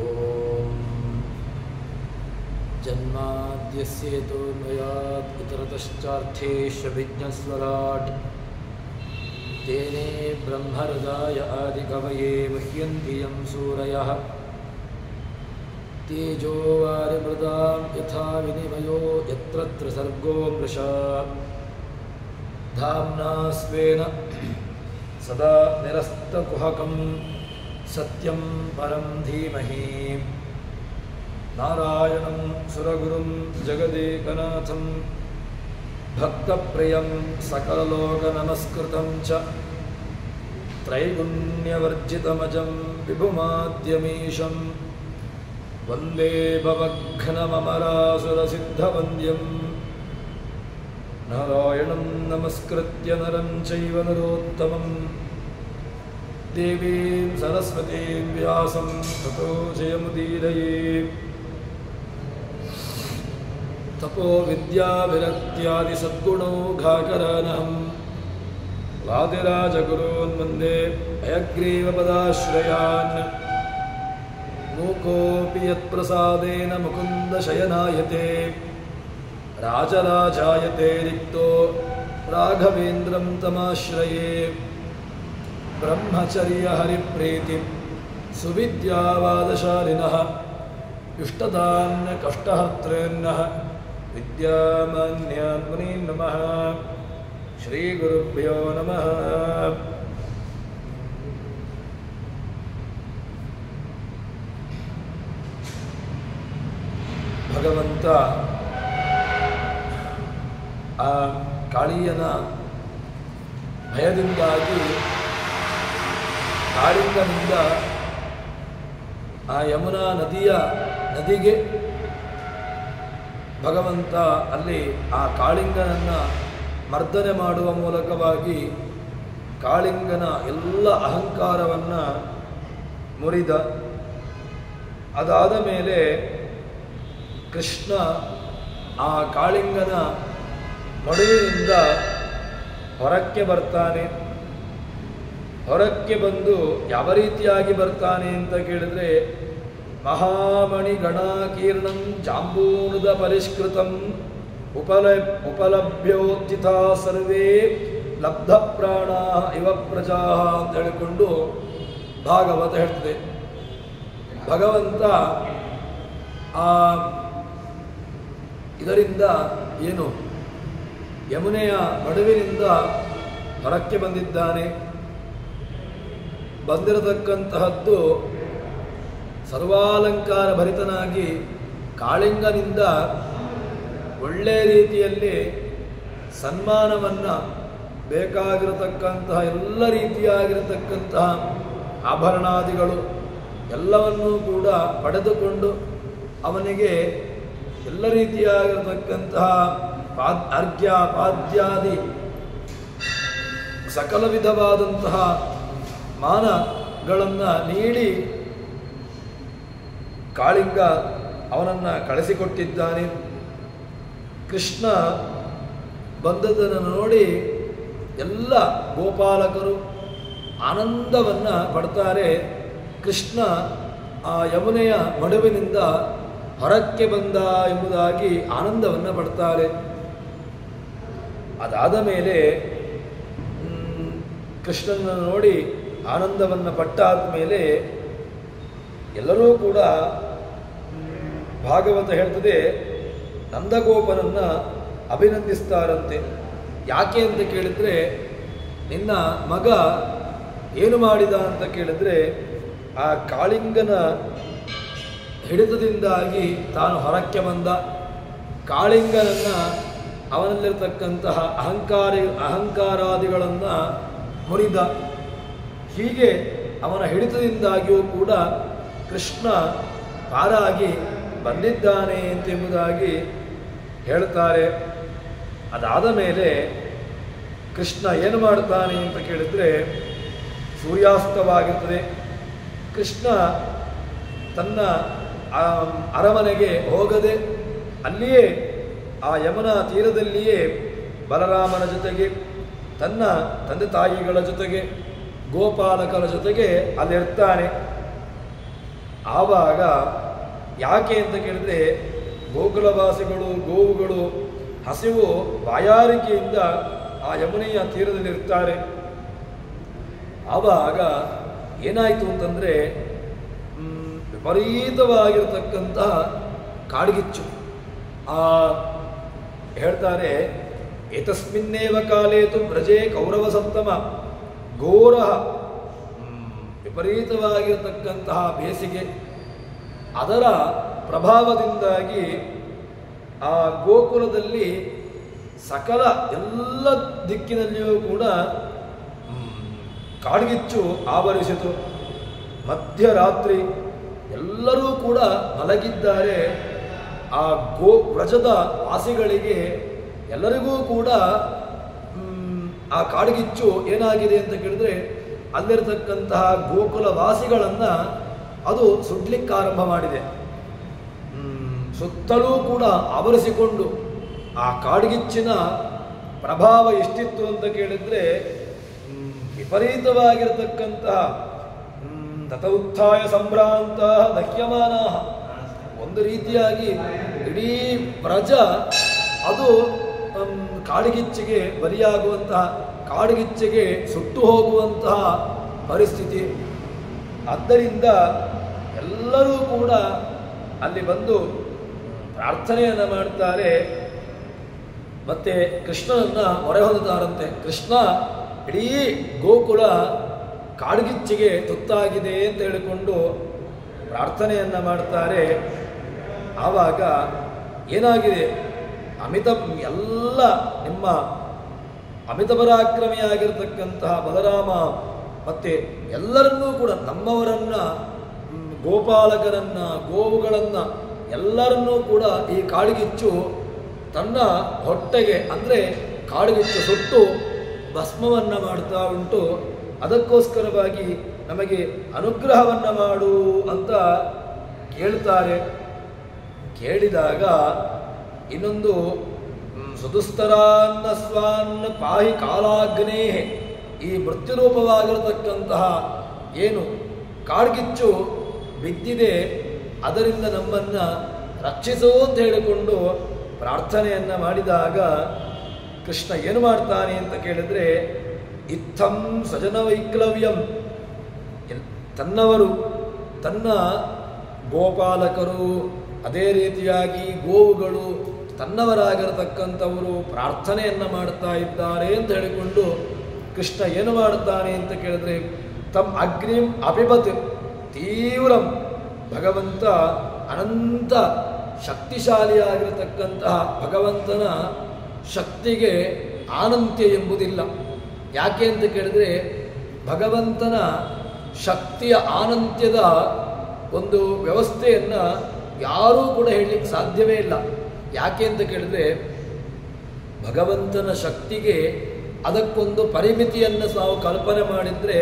ಓಂ ಜನ್ಮಾದ್ಯಸ್ಯೇತೋ ಮಯಾತ್ ಇತರತಶ್ಚಾರ್ಥೇಷ್ವಭಿಜ್ಞಸ್ವರಾಟ್ ತೇನೇ ಬ್ರಹ್ಮಹೃದಾಯ ಆದಿಕವಯೇ ಮಹ್ಯಂತಿ M ಸೂರಯಃ ತೇಜೋ ವಾರಿಮೃದಾಂ ಯಥಾ ವಿನಿಮಯೋ ಯತ್ರ ತ್ರಿಸರ್ಗೋ ಮೃಷಾ ಧಾಮ್ನಾ ಸ್ವೇನ ಸದಾ ನಿರಸ್ತಕುಹಕಂ ಸತ್ಯಂ ಪರಂ ಧೀಮಹಿ ನಾರಾಯಣಂ ಸುರಗುರುಂ ಜಗದೇಕನಾಥಂ ಭಕ್ತಪ್ರಿಯಂ ಸಕಲಲೋಕನಮಸ್ಕೃತಂ ಚ ತ್ರೈಗುಣ್ಯವರ್ಜಿತಮಜಂ ವಿಭುಮಾದ್ಯಮೀಶಂ ವಂದೇ ಭವಘ್ನಮಮರಾಸುರಸಿದ್ಧವಂದ್ಯಂ ನಾರಾಯಣಂ ನಮಸ್ಕೃತ್ಯ ನರಂ ಚೈವ ನರೋತ್ತಮಂ ದೇವೀಂ ಸರಸ್ವತೀಂ ವ್ಯಾಸಂ ತತೋ ಜಯಮುದೀರಯೇ ತಪೋ ವಿದ್ಯಾ ವಿರಕ್ತ್ಯಾದಿ ಸದ್ಗುಣೌಘಾಕರಾನಹಂ ವಾದಿರಾಜಗುರೂನ್ ವಂದೇ ಹಯಗ್ರೀವಪದಾಶ್ರಯಾನ್ ಮೂಕೋಪಿ ಯತ್ಪ್ರಸಾದೇನ ಮುಕುಂದಶಯನಾಯತೆ ರಾಜರಾಜಾಯತೆ ರಿಕ್ತೋ ರಾಘವೇಂದ್ರಂ ತಮಾಶ್ರಯೇ ಬ್ರಹ್ಮಚರ್ಯ ಹರಿಪ್ರೀತಿ ಸುವಿದ್ಯಾವಾದಶಾಲಿನಃ ಇಷ್ಟದಾನ್ಯ ಕಷ್ಟಹರ್ತೃನ್ನಃ ವಿದ್ಯಾಮಾನ್ಯಾನ್ ಮುನೀನ್ ನಮಃ ಶ್ರೀ ಗುರುಭ್ಯೋ ನಮಃ. ಭಗವಂತ ಆ ಕಾಳಿಯನ ಭಯದಿಂದಾಗಿ ಕಾಳಿಂಗನಿಂದ ಆ ಯಮುನಾ ನದಿಗೆ ಭಗವಂತ ಅಲ್ಲಿ ಆ ಕಾಳಿಂಗನನ್ನು ಮರ್ದನೆ ಮಾಡುವ ಮೂಲಕವಾಗಿ ಕಾಳಿಂಗನ ಎಲ್ಲ ಅಹಂಕಾರವನ್ನು ಮುರಿದ. ಅದಾದ ಮೇಲೆ ಕೃಷ್ಣ ಆ ಕಾಳಿಂಗನ ಮಡುವಿನಿಂದ ಹೊರಕ್ಕೆ ಬರ್ತಾನೆ. ಹೊರಕ್ಕೆ ಬಂದು ಯಾವ ರೀತಿಯಾಗಿ ಬರ್ತಾನೆ ಅಂತ ಕೇಳಿದ್ರೆ, ಮಹಾಮಣಿ ಗಣಾಕೀರ್ಣಂ ಜಾಂಬೂನುದ ಪರಿಷ್ಕೃತಂ ಉಪಲಭ್ಯೋತ್ಥಿತಾ ಸರ್ವೇ ಲಬ್ಧ ಪ್ರಾಣ ಇವ ಪ್ರಜಾ ಅಂತ ಹೇಳಿಕೊಂಡು ಭಾಗವತ ಹೇಳ್ತದೆ. ಭಗವಂತ ಆ ಇದರಿಂದ ಏನು ಯಮುನೆಯ ಮಡುವಿನಿಂದ ಹೊರಕ್ಕೆ ಬಂದಿದ್ದಾನೆ. ಬಂದಿರತಕ್ಕಂತಹದ್ದು ಸರ್ವಾಲಂಕಾರ ಭರಿತನಾಗಿ ಕಾಳಿಂಗನಿಂದ ಒಳ್ಳೆಯ ರೀತಿಯಲ್ಲಿ ಸನ್ಮಾನವನ್ನು ಬೇಕಾಗಿರತಕ್ಕಂತಹ ಎಲ್ಲ ರೀತಿಯಾಗಿರತಕ್ಕಂತಹ ಆಭರಣಾದಿಗಳು ಎಲ್ಲವನ್ನೂ ಕೂಡ ಪಡೆದುಕೊಂಡು ಅವನಿಗೆ ಎಲ್ಲ ರೀತಿಯಾಗಿರತಕ್ಕಂತಹ ಅರ್ಘ್ಯ ಪಾದ್ಯಾದಿ ಸಕಲ ವಿಧವಾದಂತಹ ಮಾನಗಳನ್ನು ನೀಡಿ ಕಾಳಿಂಗ ಅವನನ್ನು ಕಳಿಸಿಕೊಟ್ಟಿದ್ದಾನೆ. ಕೃಷ್ಣ ಬಂದದ್ದನ್ನು ನೋಡಿ ಎಲ್ಲ ಗೋಪಾಲಕರು ಆನಂದವನ್ನು ಪಡ್ತಾರೆ. ಕೃಷ್ಣ ಆ ಯಮುನೆಯ ಮಡುವಿನಿಂದ ಹೊರಕ್ಕೆ ಬಂದ ಎಂಬುದಾಗಿ ಆನಂದವನ್ನು ಪಡ್ತಾರೆ. ಅದಾದ ಮೇಲೆ ಕೃಷ್ಣನನ್ನು ನೋಡಿ ಆನಂದವನ್ನು ಪಟ್ಟಾದ ಮೇಲೆ ಎಲ್ಲರೂ ಕೂಡ ಭಾಗವತ ಹೇಳ್ತದೆ ನಂದಗೋಪನನ್ನು ಅಭಿನಂದಿಸ್ತಾರಂತೆ. ಯಾಕೆ ಅಂತ ಕೇಳಿದರೆ, ನಿನ್ನ ಮಗ ಏನು ಮಾಡಿದ ಅಂತ ಕೇಳಿದರೆ, ಆ ಕಾಳಿಂಗನ ಹಿಡಿತದಿಂದಾಗಿ ತಾನು ಹೊರಕ್ಕೆ ಬಂದ. ಕಾಳಿಂಗನನ್ನು ಅವನಲ್ಲಿರತಕ್ಕಂತಹ ಅಹಂಕಾರಾದಿಗಳನ್ನು ಮುರಿದ. ಹೀಗೆ ಅವನ ಹಿಡಿತದಿಂದಾಗಿಯೂ ಕೂಡ ಕೃಷ್ಣ ಪಾರಾಗಿ ಬಂದಿದ್ದಾನೆ ಎಂಬುದಾಗಿ ಹೇಳ್ತಾರೆ. ಅದಾದ ಮೇಲೆ ಕೃಷ್ಣ ಏನು ಮಾಡ್ತಾನೆ ಅಂತ ಕೇಳಿದರೆ, ಸೂರ್ಯಾಸ್ತವಾಗಿರ್ತದೆ. ಕೃಷ್ಣ ತನ್ನ ಅರಮನೆಗೆ ಹೋಗದೆ ಅಲ್ಲಿಯೇ ಆ ಯಮುನಾ ತೀರದಲ್ಲಿಯೇ ಬಲರಾಮನ ಜೊತೆಗೆ ತನ್ನ ತಂದೆ ತಾಯಿಗಳ ಜೊತೆಗೆ ಗೋಪಾಲಕರ ಜೊತೆಗೆ ಅಲ್ಲಿರ್ತಾನೆ. ಆವಾಗ ಯಾಕೆ ಅಂತ ಕೇಳಿದರೆ ಗೋಕುಲವಾಸಿಗಳು ಗೋವುಗಳು ಹಸಿವು ಬಾಯಾರಿಕೆಯಿಂದ ಆ ಯಮುನೆಯ ತೀರದಲ್ಲಿರ್ತಾರೆ. ಆವಾಗ ಏನಾಯಿತು ಅಂತಂದರೆ ವಿಪರೀತವಾಗಿರತಕ್ಕಂತಹ ಕಾಡ್ಗಿಚ್ಚು. ಹೇಳ್ತಾರೆ, ಏತಸ್ಮಿನ್ನೇವ ಕಾಲೇತು ವ್ರಜೇ ಕೌರವ ಸಪ್ತಮ ಘೋರ, ವಿಪರೀತವಾಗಿರತಕ್ಕಂತಹ ಬೇಸಿಗೆ, ಅದರ ಪ್ರಭಾವದಿಂದಾಗಿ ಆ ಗೋಕುಲದಲ್ಲಿ ಸಕಲ ಎಲ್ಲ ದಿಕ್ಕಿನಲ್ಲಿಯೂ ಕೂಡ ಕಾಡ್ಗಿಚ್ಚು ಆವರಿಸಿತು. ಮಧ್ಯರಾತ್ರಿ ಎಲ್ಲರೂ ಕೂಡ ಮಲಗಿದ್ದಾರೆ. ಆ ವ್ರಜದ ವಾಸಿಗಳಿಗೆ ಎಲ್ಲರಿಗೂ ಕೂಡ ಆ ಕಾಡ್ಗಿಚ್ಚು ಏನಾಗಿದೆ ಅಂತ ಕೇಳಿದ್ರೆ ಅಲ್ಲಿರತಕ್ಕಂತಹ ಗೋಕುಲ ವಾಸಿಗಳನ್ನು ಅದು ಸುಡ್ಲಿಕ್ಕೆ ಆರಂಭ ಮಾಡಿದೆ. ಸುತ್ತಲೂ ಕೂಡ ಆವರಿಸಿಕೊಂಡು ಆ ಕಾಡ್ಗಿಚ್ಚಿನ ಪ್ರಭಾವ ಎಷ್ಟಿತ್ತು ಅಂತ ಕೇಳಿದ್ರೆ ವಿಪರೀತವಾಗಿರತಕ್ಕಂತಹ ತತ ಉತ್ಥಾಯ ಸಂಭ್ರಾಂತ ದಹ್ಯಮಾನ, ಒಂದು ರೀತಿಯಾಗಿ ಇಡೀ ವ್ರಜ ಅದು ಕಾಡ್ಗಿಚ್ಚಿಗೆ ಬಲಿಯಾಗುವಂತಹ, ಕಾಡ್ಗಿಚ್ಚಿಗೆ ಸುಟ್ಟು ಹೋಗುವಂತಹ ಪರಿಸ್ಥಿತಿ. ಆದ್ದರಿಂದ ಎಲ್ಲರೂ ಕೂಡ ಅಲ್ಲಿ ಬಂದು ಪ್ರಾರ್ಥನೆಯನ್ನು ಮಾಡ್ತಾರೆ. ಮತ್ತೆ ಕೃಷ್ಣನನ್ನು ಮೊರೆ ಹೊಂದುತ್ತಾರಂತೆ. ಕೃಷ್ಣ, ಇಡೀ ಗೋಕುಲ ಕಾಡ್ಗಿಚ್ಚಿಗೆ ತುತ್ತಾಗಿದೆ ಅಂತ ಹೇಳಿಕೊಂಡು ಪ್ರಾರ್ಥನೆಯನ್ನು ಮಾಡ್ತಾರೆ. ಆವಾಗ ಏನಾಗಿದೆ, ಎಲ್ಲ ನಿಮ್ಮ ಅಮಿತ ಪರಾಕ್ರಮಿಯಾಗಿರ್ತಕ್ಕಂತಹ ಬಲರಾಮ ಮತ್ತು ಎಲ್ಲರನ್ನೂ ಕೂಡ ನಮ್ಮವರನ್ನು, ಗೋಪಾಲಕರನ್ನು, ಗೋವುಗಳನ್ನು ಎಲ್ಲರನ್ನೂ ಕೂಡ ಈ ಕಾಡ್ಗಿಚ್ಚು ತನ್ನ ಹೊಟ್ಟೆಗೆ, ಅಂದರೆ ಕಾಡ್ಗಿಚ್ಚು ಸುಟ್ಟು ಭಸ್ಮವನ್ನು ಮಾಡ್ತಾ ಉಂಟು. ಅದಕ್ಕೋಸ್ಕರವಾಗಿ ನಮಗೆ ಅನುಗ್ರಹವನ್ನು ಮಾಡು ಅಂತ ಕೇಳ್ತಾರೆ. ಕೇಳಿದಾಗ ಇನ್ನೊಂದು ಸುದುಸ್ತರಾನ್ನ ಸ್ವಾನ್ನ ಪಾಹಿ ಕಾಲಾಗ್ನೇ, ಈ ಮೃತ್ಯುರೂಪವಾಗಿರತಕ್ಕಂತಹ ಏನು ಕಾಡ್ಗಿಚ್ಚು ಬಿದ್ದಿದೆ ಅದರಿಂದ ನಮ್ಮನ್ನು ರಕ್ಷಿಸು ಅಂತ ಹೇಳಿಕೊಂಡು ಪ್ರಾರ್ಥನೆಯನ್ನು ಮಾಡಿದಾಗ ಕೃಷ್ಣ ಏನು ಮಾಡ್ತಾನೆ ಅಂತ ಕೇಳಿದ್ರೆ, ಇತ್ತಂ ಸಜನ ವೈಕ್ಲವ್ಯಂ, ತನ್ನವರು, ತನ್ನ ಗೋಪಾಲಕರು, ಅದೇ ರೀತಿಯಾಗಿ ಗೋವುಗಳು ತನ್ನವರಾಗಿರತಕ್ಕಂಥವರು ಪ್ರಾರ್ಥನೆಯನ್ನು ಮಾಡ್ತಾ ಇದ್ದಾರೆ ಅಂತ ಹೇಳಿಕೊಂಡು ಕೃಷ್ಣ ಏನು ಮಾಡ್ತಾನೆ ಅಂತ ಕೇಳಿದ್ರೆ, ತಮ್ ಅಗ್ನಿಂ ಅಪಿಬತ್ ತೀವ್ರಂ, ಭಗವಂತ ಅನಂತ ಶಕ್ತಿಶಾಲಿಯಾಗಿರತಕ್ಕಂತಹ ಭಗವಂತನ ಶಕ್ತಿಗೆ ಆನಂತ್ಯ ಎಂಬುದಿಲ್ಲ. ಯಾಕೆ ಅಂತ ಕೇಳಿದ್ರೆ ಭಗವಂತನ ಶಕ್ತಿಯ ಆನಂತ್ಯದ ಒಂದು ವ್ಯವಸ್ಥೆಯನ್ನು ಯಾರೂ ಕೂಡ ಹೇಳಲಿಕ್ಕೆ ಸಾಧ್ಯವೇ ಇಲ್ಲ. ಯಾಕೆ ಅಂತ ಕೇಳಿದ್ರೆ ಭಗವಂತನ ಶಕ್ತಿಗೆ ಅದಕ್ಕೊಂದು ಪರಿಮಿತಿಯನ್ನು ನಾವು ಕಲ್ಪನೆ ಮಾಡಿದರೆ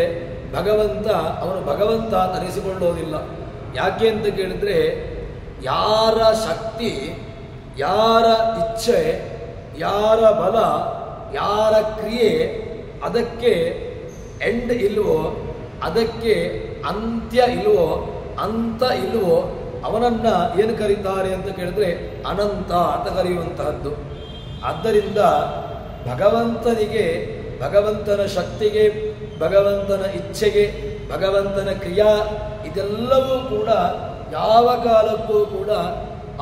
ಅವನು ಭಗವಂತ ಅನಿಸಿಕೊಳ್ಳೋದಿಲ್ಲ. ಯಾಕೆ ಅಂತ ಕೇಳಿದ್ರೆ ಯಾರ ಶಕ್ತಿ, ಯಾರ ಇಚ್ಛೆ, ಯಾರ ಬಲ, ಯಾರ ಕ್ರಿಯೆ ಅದಕ್ಕೆ ಎಂಡ್ ಇಲ್ವೋ, ಅದಕ್ಕೆ ಅಂತ್ಯ ಇಲ್ವೋ, ಅಂತ ಇಲ್ವೋ, ಅವನನ್ನು ಏನು ಕರೀತಾರೆ ಅಂತ ಕೇಳಿದ್ರೆ ಅನಂತ ಅಂತ ಕರೆಯುವಂತಹದ್ದು. ಆದ್ದರಿಂದ ಭಗವಂತನಿಗೆ, ಭಗವಂತನ ಶಕ್ತಿಗೆ, ಭಗವಂತನ ಇಚ್ಛೆಗೆ, ಭಗವಂತನ ಕ್ರಿಯಾ ಇದೆಲ್ಲವೂ ಕೂಡ ಯಾವ ಕಾಲಕ್ಕೂ ಕೂಡ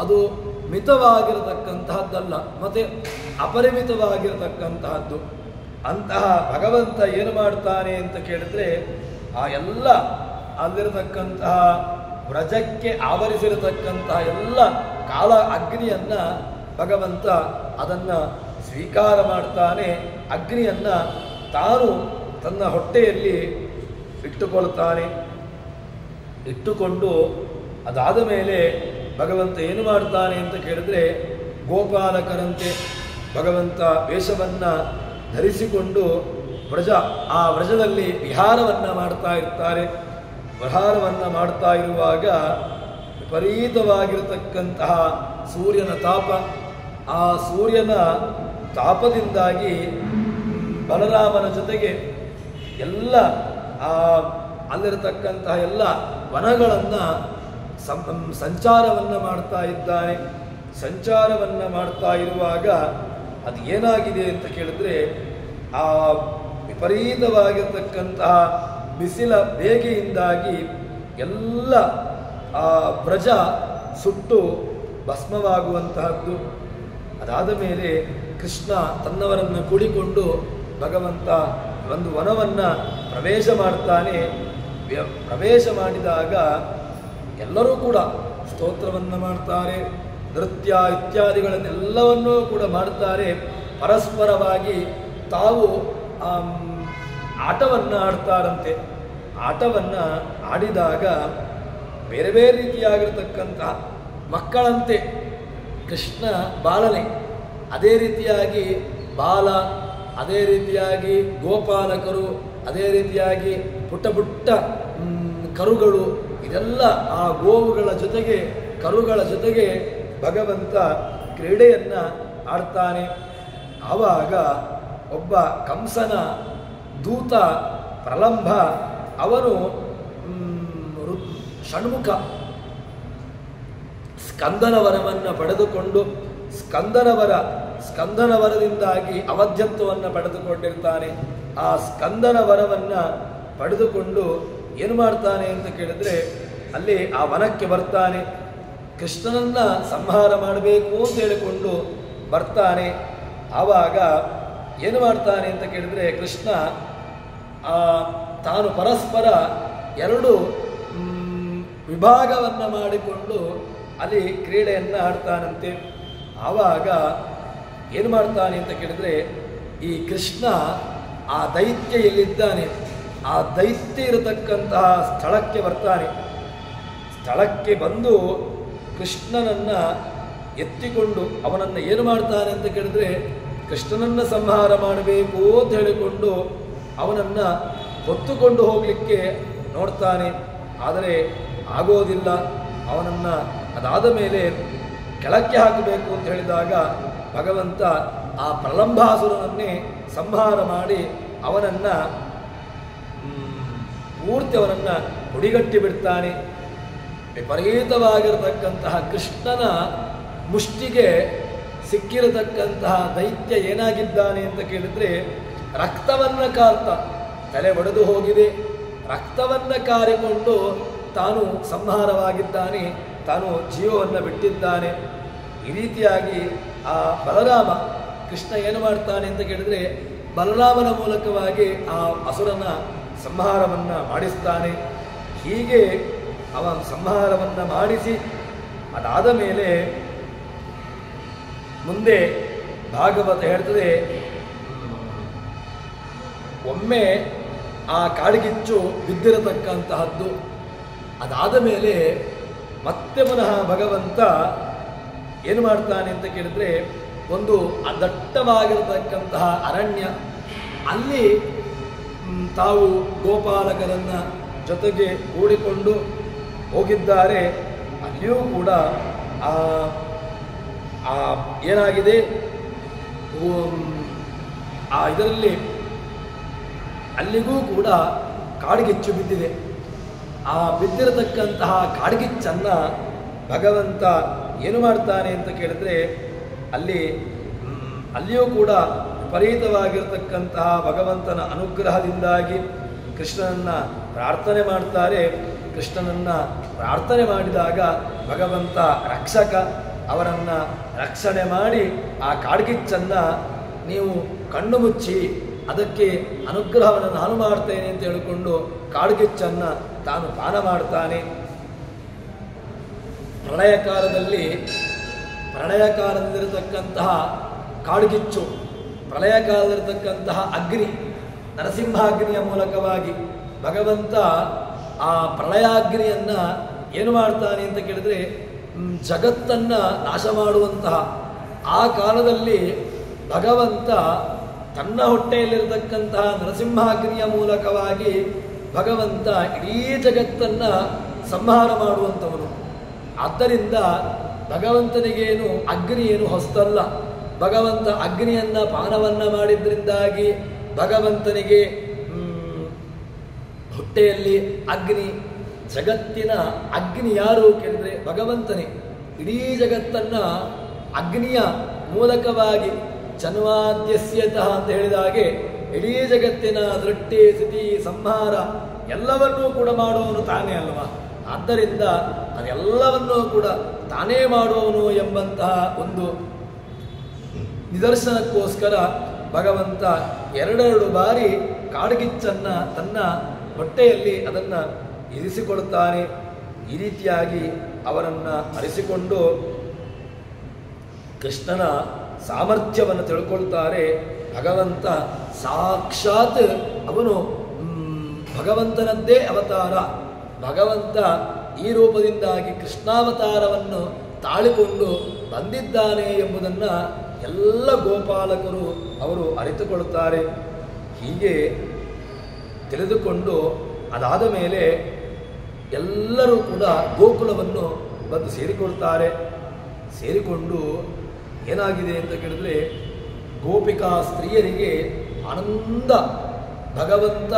ಅದು ಮಿತವಾಗಿರತಕ್ಕಂತಹದ್ದಲ್ಲ, ಮತ್ತು ಅಪರಿಮಿತವಾಗಿರತಕ್ಕಂತಹದ್ದು. ಅಂತಹ ಭಗವಂತ ಏನು ಮಾಡ್ತಾನೆ ಅಂತ ಕೇಳಿದ್ರೆ ಆ ಎಲ್ಲ ಅಲ್ಲಿರತಕ್ಕಂತಹ ವ್ರಜಕ್ಕೆ ಆವರಿಸಿರತಕ್ಕಂತಹ ಎಲ್ಲ ಕಾಲ ಅಗ್ನಿಯನ್ನು ಭಗವಂತ ಅದನ್ನು ಸ್ವೀಕಾರ ಮಾಡ್ತಾನೆ. ಅಗ್ನಿಯನ್ನು ತಾನು ತನ್ನ ಹೊಟ್ಟೆಯಲ್ಲಿ ಇಟ್ಟುಕೊಳ್ತಾನೆ. ಇಟ್ಟುಕೊಂಡು ಅದಾದ ಮೇಲೆ ಭಗವಂತ ಏನು ಮಾಡ್ತಾನೆ ಅಂತ ಕೇಳಿದ್ರೆ ಗೋಪಾಲಕರಂತೆ ಭಗವಂತ ವೇಷವನ್ನು ಧರಿಸಿಕೊಂಡು ಆ ವ್ರಜದಲ್ಲಿ ವಿಹಾರವನ್ನು ಮಾಡ್ತಾ ಇರ್ತಾರೆ. ವಿಹಾರವನ್ನು ಮಾಡ್ತಾ ಇರುವಾಗ ವಿಪರೀತವಾಗಿರತಕ್ಕಂತಹ ಸೂರ್ಯನ ತಾಪ, ಆ ಸೂರ್ಯನ ತಾಪದಿಂದಾಗಿ ಬಲರಾಮನ ಜೊತೆಗೆ ಎಲ್ಲ ಅಲ್ಲಿರತಕ್ಕಂತಹ ಎಲ್ಲ ವನಗಳನ್ನು ಸಂಚಾರವನ್ನು ಮಾಡ್ತಾ ಇದ್ದಾನೆ. ಸಂಚಾರವನ್ನು ಮಾಡ್ತಾ ಇರುವಾಗ ಅದು ಏನಾಗಿದೆ ಅಂತ ಕೇಳಿದ್ರೆ, ಆ ವಿಪರೀತವಾಗಿರ್ತಕ್ಕಂತಹ ಬಿಸಿಲ ಬೇಗೆಯಿಂದಾಗಿ ಎಲ್ಲ ಆ ಬ್ರಜ ಸುಟ್ಟು ಭಸ್ಮವಾಗುವಂತಹದ್ದು. ಅದಾದ ಮೇಲೆ ಕೃಷ್ಣ ತನ್ನವರನ್ನು ಕೂಡಿಕೊಂಡು ಭಗವಂತ ಒಂದು ವನವನ್ನು ಪ್ರವೇಶ ಮಾಡ್ತಾನೆ. ಪ್ರವೇಶ ಮಾಡಿದಾಗ ಎಲ್ಲರೂ ಕೂಡ ಸ್ತೋತ್ರವನ್ನು ಮಾಡ್ತಾರೆ, ನೃತ್ಯ ಇತ್ಯಾದಿಗಳನ್ನೆಲ್ಲವನ್ನೂ ಕೂಡ ಮಾಡ್ತಾರೆ. ಪರಸ್ಪರವಾಗಿ ತಾವು ಆಟವನ್ನು ಆಡ್ತಾರಂತೆ. ಆಟವನ್ನು ಆಡಿದಾಗ ಬೇರೆ ಬೇರೆ ರೀತಿಯಾಗಿರ್ತಕ್ಕಂತಹ ಮಕ್ಕಳಂತೆ ಕೃಷ್ಣ ಬಾಲನೆ, ಅದೇ ರೀತಿಯಾಗಿ ಬಾಲ, ಅದೇ ರೀತಿಯಾಗಿ ಗೋಪಾಲಕರು, ಅದೇ ರೀತಿಯಾಗಿ ಪುಟ್ಟ ಪುಟ್ಟ ಕರುಗಳು, ಇದೆಲ್ಲ ಆ ಗೋವುಗಳ ಜೊತೆಗೆ ಕರುಗಳ ಜೊತೆಗೆ ಭಗವಂತ ಕ್ರೀಡೆಯನ್ನು ಆಡ್ತಾನೆ. ಆವಾಗ ಒಬ್ಬ ಕಂಸನ ದೂತ ಪ್ರಲಂಬ ಅವನು ಷಣ್ಮುಖ ಸ್ಕಂದನ ವರವನ್ನು ಪಡೆದುಕೊಂಡು ಸ್ಕಂದನ ವರದಿಂದಾಗಿ ಅವಧ್ಯತ್ವವನ್ನು ಪಡೆದುಕೊಂಡಿರ್ತಾನೆ. ಆ ಸ್ಕಂದನ ವರವನ್ನು ಪಡೆದುಕೊಂಡು ಏನು ಮಾಡ್ತಾನೆ ಅಂತ ಕೇಳಿದ್ರೆ, ಅಲ್ಲಿ ಆ ವನಕ್ಕೆ ಬರ್ತಾನೆ. ಕೃಷ್ಣನನ್ನ ಸಂಹಾರ ಮಾಡಬೇಕು ಅಂತ ಹೇಳಿಕೊಂಡು ಬರ್ತಾನೆ. ಆವಾಗ ಏನು ಮಾಡ್ತಾನೆ ಅಂತ ಕೇಳಿದ್ರೆ, ಕೃಷ್ಣ ತಾನು ಪರಸ್ಪರ ಎರಡು ವಿಭಾಗವನ್ನು ಮಾಡಿಕೊಂಡು ಅಲ್ಲಿ ಕ್ರೀಡೆಯನ್ನು ಆಡ್ತಾನಂತೆ. ಆವಾಗ ಏನು ಮಾಡ್ತಾನೆ ಅಂತ ಕೇಳಿದ್ರೆ, ಈ ಕೃಷ್ಣ ಆ ದೈತ್ಯ ಎಲ್ಲಿದ್ದಾನೆ, ಆ ದೈತ್ಯ ಇರತಕ್ಕಂತಹ ಸ್ಥಳಕ್ಕೆ ಬರ್ತಾನೆ. ಸ್ಥಳಕ್ಕೆ ಬಂದು ಕೃಷ್ಣನನ್ನು ಎತ್ತಿಕೊಂಡು ಅವನನ್ನು ಏನು ಮಾಡ್ತಾನೆ ಅಂತ ಕೇಳಿದ್ರೆ, ಕೃಷ್ಣನನ್ನು ಸಂಹಾರ ಮಾಡಬೇಕು ಅಂತ ಹೇಳಿಕೊಂಡು ಅವನನ್ನು ಹೊತ್ತುಕೊಂಡು ಹೋಗಲಿಕ್ಕೆ ನೋಡ್ತಾನೆ. ಆದರೆ ಆಗೋದಿಲ್ಲ. ಅವನನ್ನು ಅದಾದ ಮೇಲೆ ಕೆಳಕ್ಕೆ ಹಾಕಬೇಕು ಅಂತ ಹೇಳಿದಾಗ ಭಗವಂತ ಆ ಪ್ರಲಂಬಾಸುರನನ್ನೇ ಸಂಹಾರ ಮಾಡಿ ಅವನನ್ನು ಪೂರ್ತಿ ಅವನನ್ನು ಹುಡಿಗಟ್ಟಿ ಬಿಡ್ತಾನೆ. ವಿಪರೀತವಾಗಿರತಕ್ಕಂತಹ ಕೃಷ್ಣನ ಮುಷ್ಟಿಗೆ ಸಿಕ್ಕಿರತಕ್ಕಂತಹ ದೈತ್ಯ ಏನಾಗಿದ್ದಾನೆ ಅಂತ ಕೇಳಿದ್ರೆ, ರಕ್ತವನ್ನು ಕಾರ್ತಾ ತಲೆ ಒಡೆದು ಹೋಗಿದೆ. ರಕ್ತವನ್ನು ಕಾರಿಕೊಂಡು ತಾನು ಸಂಹಾರವಾಗಿದ್ದಾನೆ, ತಾನು ಜೀವವನ್ನು ಬಿಟ್ಟಿದ್ದಾನೆ. ಈ ರೀತಿಯಾಗಿ ಆ ಬಲರಾಮ ಕೃಷ್ಣ ಏನು ಮಾಡ್ತಾನೆ ಅಂತ ಕೇಳಿದ್ರೆ, ಬಲರಾಮನ ಮೂಲಕವಾಗಿ ಆ ಅಸುರನ ಸಂಹಾರವನ್ನು ಮಾಡಿಸ್ತಾನೆ. ಹೀಗೆ ಅವನ ಸಂಹಾರವನ್ನು ಮಾಡಿಸಿ ಅದಾದ ಮೇಲೆ ಮುಂದೆ ಭಾಗವತ ಹೇಳ್ತದೆ, ಒಮ್ಮೆ ಆ ಕಾಡ್ಗಿಚ್ಚು ಬಿದ್ದಿರತಕ್ಕಂತಹದ್ದು. ಅದಾದ ಮೇಲೆ ಮತ್ತೆ ಪುನಃ ಭಗವಂತ ಏನು ಮಾಡ್ತಾನೆ ಅಂತ ಕೇಳಿದ್ರೆ, ಒಂದು ದಟ್ಟವಾಗಿರತಕ್ಕಂತಹ ಅರಣ್ಯ, ಅಲ್ಲಿ ತಾವು ಗೋಪಾಲಕರನ್ನ ಜೊತೆಗೆ ಕೂಡಿಕೊಂಡು ಹೋಗಿದ್ದಾರೆ. ಅಲ್ಲಿಯೂ ಕೂಡ ಏನಾಗಿದೆ, ಇದರಲ್ಲಿ ಅಲ್ಲಿಗೂ ಕೂಡ ಕಾಡ್ಗಿಚ್ಚು ಬಿದ್ದಿದೆ. ಆ ಬಿದ್ದಿರತಕ್ಕಂತಹ ಕಾಡ್ಗಿಚ್ಚನ್ನು ಭಗವಂತ ಏನು ಮಾಡ್ತಾನೆ ಅಂತ ಕೇಳಿದ್ರೆ, ಅಲ್ಲಿಯೂ ಕೂಡ ವಿಪರೀತವಾಗಿರ್ತಕ್ಕಂತಹ ಭಗವಂತನ ಅನುಗ್ರಹದಿಂದಾಗಿ ಕೃಷ್ಣನನ್ನು ಪ್ರಾರ್ಥನೆ ಮಾಡ್ತಾರೆ. ಕೃಷ್ಣನನ್ನು ಪ್ರಾರ್ಥನೆ ಮಾಡಿದಾಗ ಭಗವಂತ ರಕ್ಷಕ, ಅವರನ್ನು ರಕ್ಷಣೆ ಮಾಡಿ ಆ ಕಾಡ್ಗಿಚ್ಚನ್ನು ನೀವು ಕಣ್ಣು ಮುಚ್ಚಿ ಅದಕ್ಕೆ ಅನುಗ್ರಹವನ್ನು ನಾನು ಮಾಡ್ತೇನೆ ಅಂತ ಹೇಳಿಕೊಂಡು ಕಾಡ್ಗಿಚ್ಚನ್ನು ತಾನು ಪಾನ ಮಾಡ್ತಾನೆ. ಪ್ರಳಯ ಕಾಲದಲ್ಲಿರತಕ್ಕಂತಹ ಕಾಡ್ಗಿಚ್ಚು, ಪ್ರಳಯ ಕಾಲದಲ್ಲಿರತಕ್ಕಂತಹ ಅಗ್ನಿ, ನರಸಿಂಹಾಗ್ನಿಯ ಮೂಲಕವಾಗಿ ಭಗವಂತ ಆ ಪ್ರಳಯಾಗ್ನಿಯನ್ನು ಏನು ಮಾಡ್ತಾನೆ ಅಂತ ಕೇಳಿದ್ರೆ, ಜಗತ್ತನ್ನು ನಾಶ ಮಾಡುವಂತಹ ಆ ಕಾಲದಲ್ಲಿ ಭಗವಂತ ತನ್ನ ಹೊಟ್ಟೆಯಲ್ಲಿರತಕ್ಕಂತಹ ನರಸಿಂಹಾಗ್ನಿಯ ಮೂಲಕವಾಗಿ ಭಗವಂತ ಇಡೀ ಜಗತ್ತನ್ನು ಸಂಹಾರ ಮಾಡುವಂಥವನು. ಆದ್ದರಿಂದ ಭಗವಂತನಿಗೇನು ಅಗ್ನಿ ಏನು ಹೊಸ್ತಲ್ಲ. ಭಗವಂತ ಅಗ್ನಿಯನ್ನು ಪಾನವನ್ನು ಮಾಡಿದ್ರಿಂದಾಗಿ ಭಗವಂತನಿಗೆ ಹೊಟ್ಟೆಯಲ್ಲಿ ಅಗ್ನಿ ಜಗತ್ತಿನ ಅಗ್ನಿ ಯಾರು ಕೇಳಿದ್ರೆ ಭಗವಂತನೇ. ಇಡೀ ಜಗತ್ತನ್ನ ಅಗ್ನಿಯ ಮೂಲಕವಾಗಿ ಜನ್ಮಾದ್ಯಸ್ಯತಃ ಅಂತ ಹೇಳಿದ ಹಾಗೆ ಇಡೀ ಜಗತ್ತಿನ ಸೃಷ್ಟಿ ಸ್ಥಿತಿ ಸಂಹಾರ ಎಲ್ಲವನ್ನೂ ಕೂಡ ಮಾಡುವವನು ತಾನೇ ಅಲ್ವಾ. ಆದ್ದರಿಂದ ಅದೆಲ್ಲವನ್ನೂ ಕೂಡ ತಾನೇ ಮಾಡುವವನು ಎಂಬಂತಹ ಒಂದು ನಿದರ್ಶನಕ್ಕೋಸ್ಕರ ಭಗವಂತ ಎರಡೆರಡು ಬಾರಿ ಕಾಡ್ಗಿಚ್ಚನ್ನ ತನ್ನ ಹೊಟ್ಟೆಯಲ್ಲಿ ಅದನ್ನು ಇರಿಸಿಕೊಳ್ಳುತ್ತಾನೆ. ಈ ರೀತಿಯಾಗಿ ಅವರನ್ನು ಅರಿಸಿಕೊಂಡು ಕೃಷ್ಣನ ಸಾಮರ್ಥ್ಯವನ್ನು ತಿಳ್ಕೊಳ್ತಾರೆ. ಭಗವಂತ ಸಾಕ್ಷಾತ್ ಅವನು ಭಗವಂತನದ್ದೇ ಅವತಾರ. ಭಗವಂತ ಈ ರೂಪದಿಂದಾಗಿ ಕೃಷ್ಣಾವತಾರವನ್ನು ತಾಳಿಕೊಂಡು ಬಂದಿದ್ದಾನೆ ಎಂಬುದನ್ನು ಎಲ್ಲ ಗೋಪಾಲಕರು ಅವರು ಅರಿತುಕೊಳ್ಳುತ್ತಾರೆ. ಹೀಗೆ ತಿಳಿದುಕೊಂಡು ಅದಾದ ಮೇಲೆ ಎಲ್ಲರೂ ಕೂಡ ಗೋಕುಲವನ್ನು ಬಂದು ಸೇರಿಕೊಳ್ತಾರೆ. ಸೇರಿಕೊಂಡು ಏನಾಗಿದೆ ಅಂತ ಕೇಳಿದ್ರೆ ಗೋಪಿಕಾ ಸ್ತ್ರೀಯರಿಗೆ ಆನಂದ. ಭಗವಂತ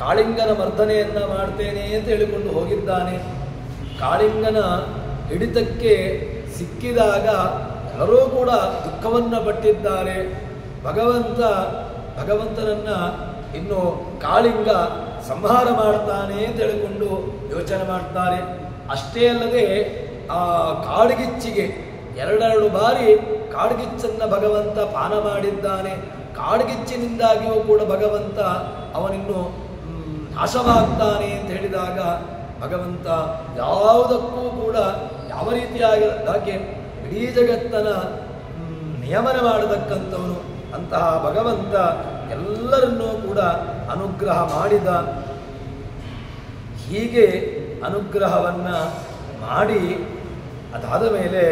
ಕಾಳಿಂಗನ ಮರ್ದನೆಯನ್ನು ಮಾಡ್ತೇನೆ ಅಂತ ಹೇಳಿಕೊಂಡು ಹೋಗಿದ್ದಾನೆ. ಕಾಳಿಂಗನ ಹಿಡಿತಕ್ಕೆ ಸಿಕ್ಕಿದಾಗ ಎಲ್ಲರೂ ಕೂಡ ದುಃಖವನ್ನು ಪಟ್ಟಿದ್ದಾರೆ. ಭಗವಂತನನ್ನ ಇನ್ನು ಕಾಳಿಂಗ ಸಂಹಾರ ಮಾಡ್ತಾನೆ ಅಂತ ಹೇಳಿಕೊಂಡು ಯೋಚನೆ ಮಾಡ್ತಾರೆ. ಅಷ್ಟೇ ಅಲ್ಲದೆ ಆ ಕಾಡ್ಗಿಚ್ಚಿಗೆ ಎರಡೆರಡು ಬಾರಿ ಕಾಡ್ಗಿಚ್ಚನ್ನು ಭಗವಂತ ಪಾನ ಮಾಡಿದ್ದಾನೆ. ಕಾಡ್ಗಿಚ್ಚಿನಿಂದಾಗಿಯೂ ಕೂಡ ಭಗವಂತ ಅವನಿನ್ನು ನಾಶವಾಗ್ತಾನೆ ಅಂತ ಹೇಳಿದಾಗ ಭಗವಂತ ಯಾವುದಕ್ಕೂ ಕೂಡ ಯಾವ ರೀತಿಯಾಗಿ ಇಡೀ ಜಗತ್ತನ ನಿಯಮನ ಮಾಡತಕ್ಕಂಥವನು. ಅಂತಹ ಭಗವಂತ ಎಲ್ಲರನ್ನೂ ಕೂಡ ಅನುಗ್ರಹ ಮಾಡಿದ. ಹೀಗೆ ಅನುಗ್ರಹವನ್ನು ಮಾಡಿ ಅದಾದ ಮೇಲೆ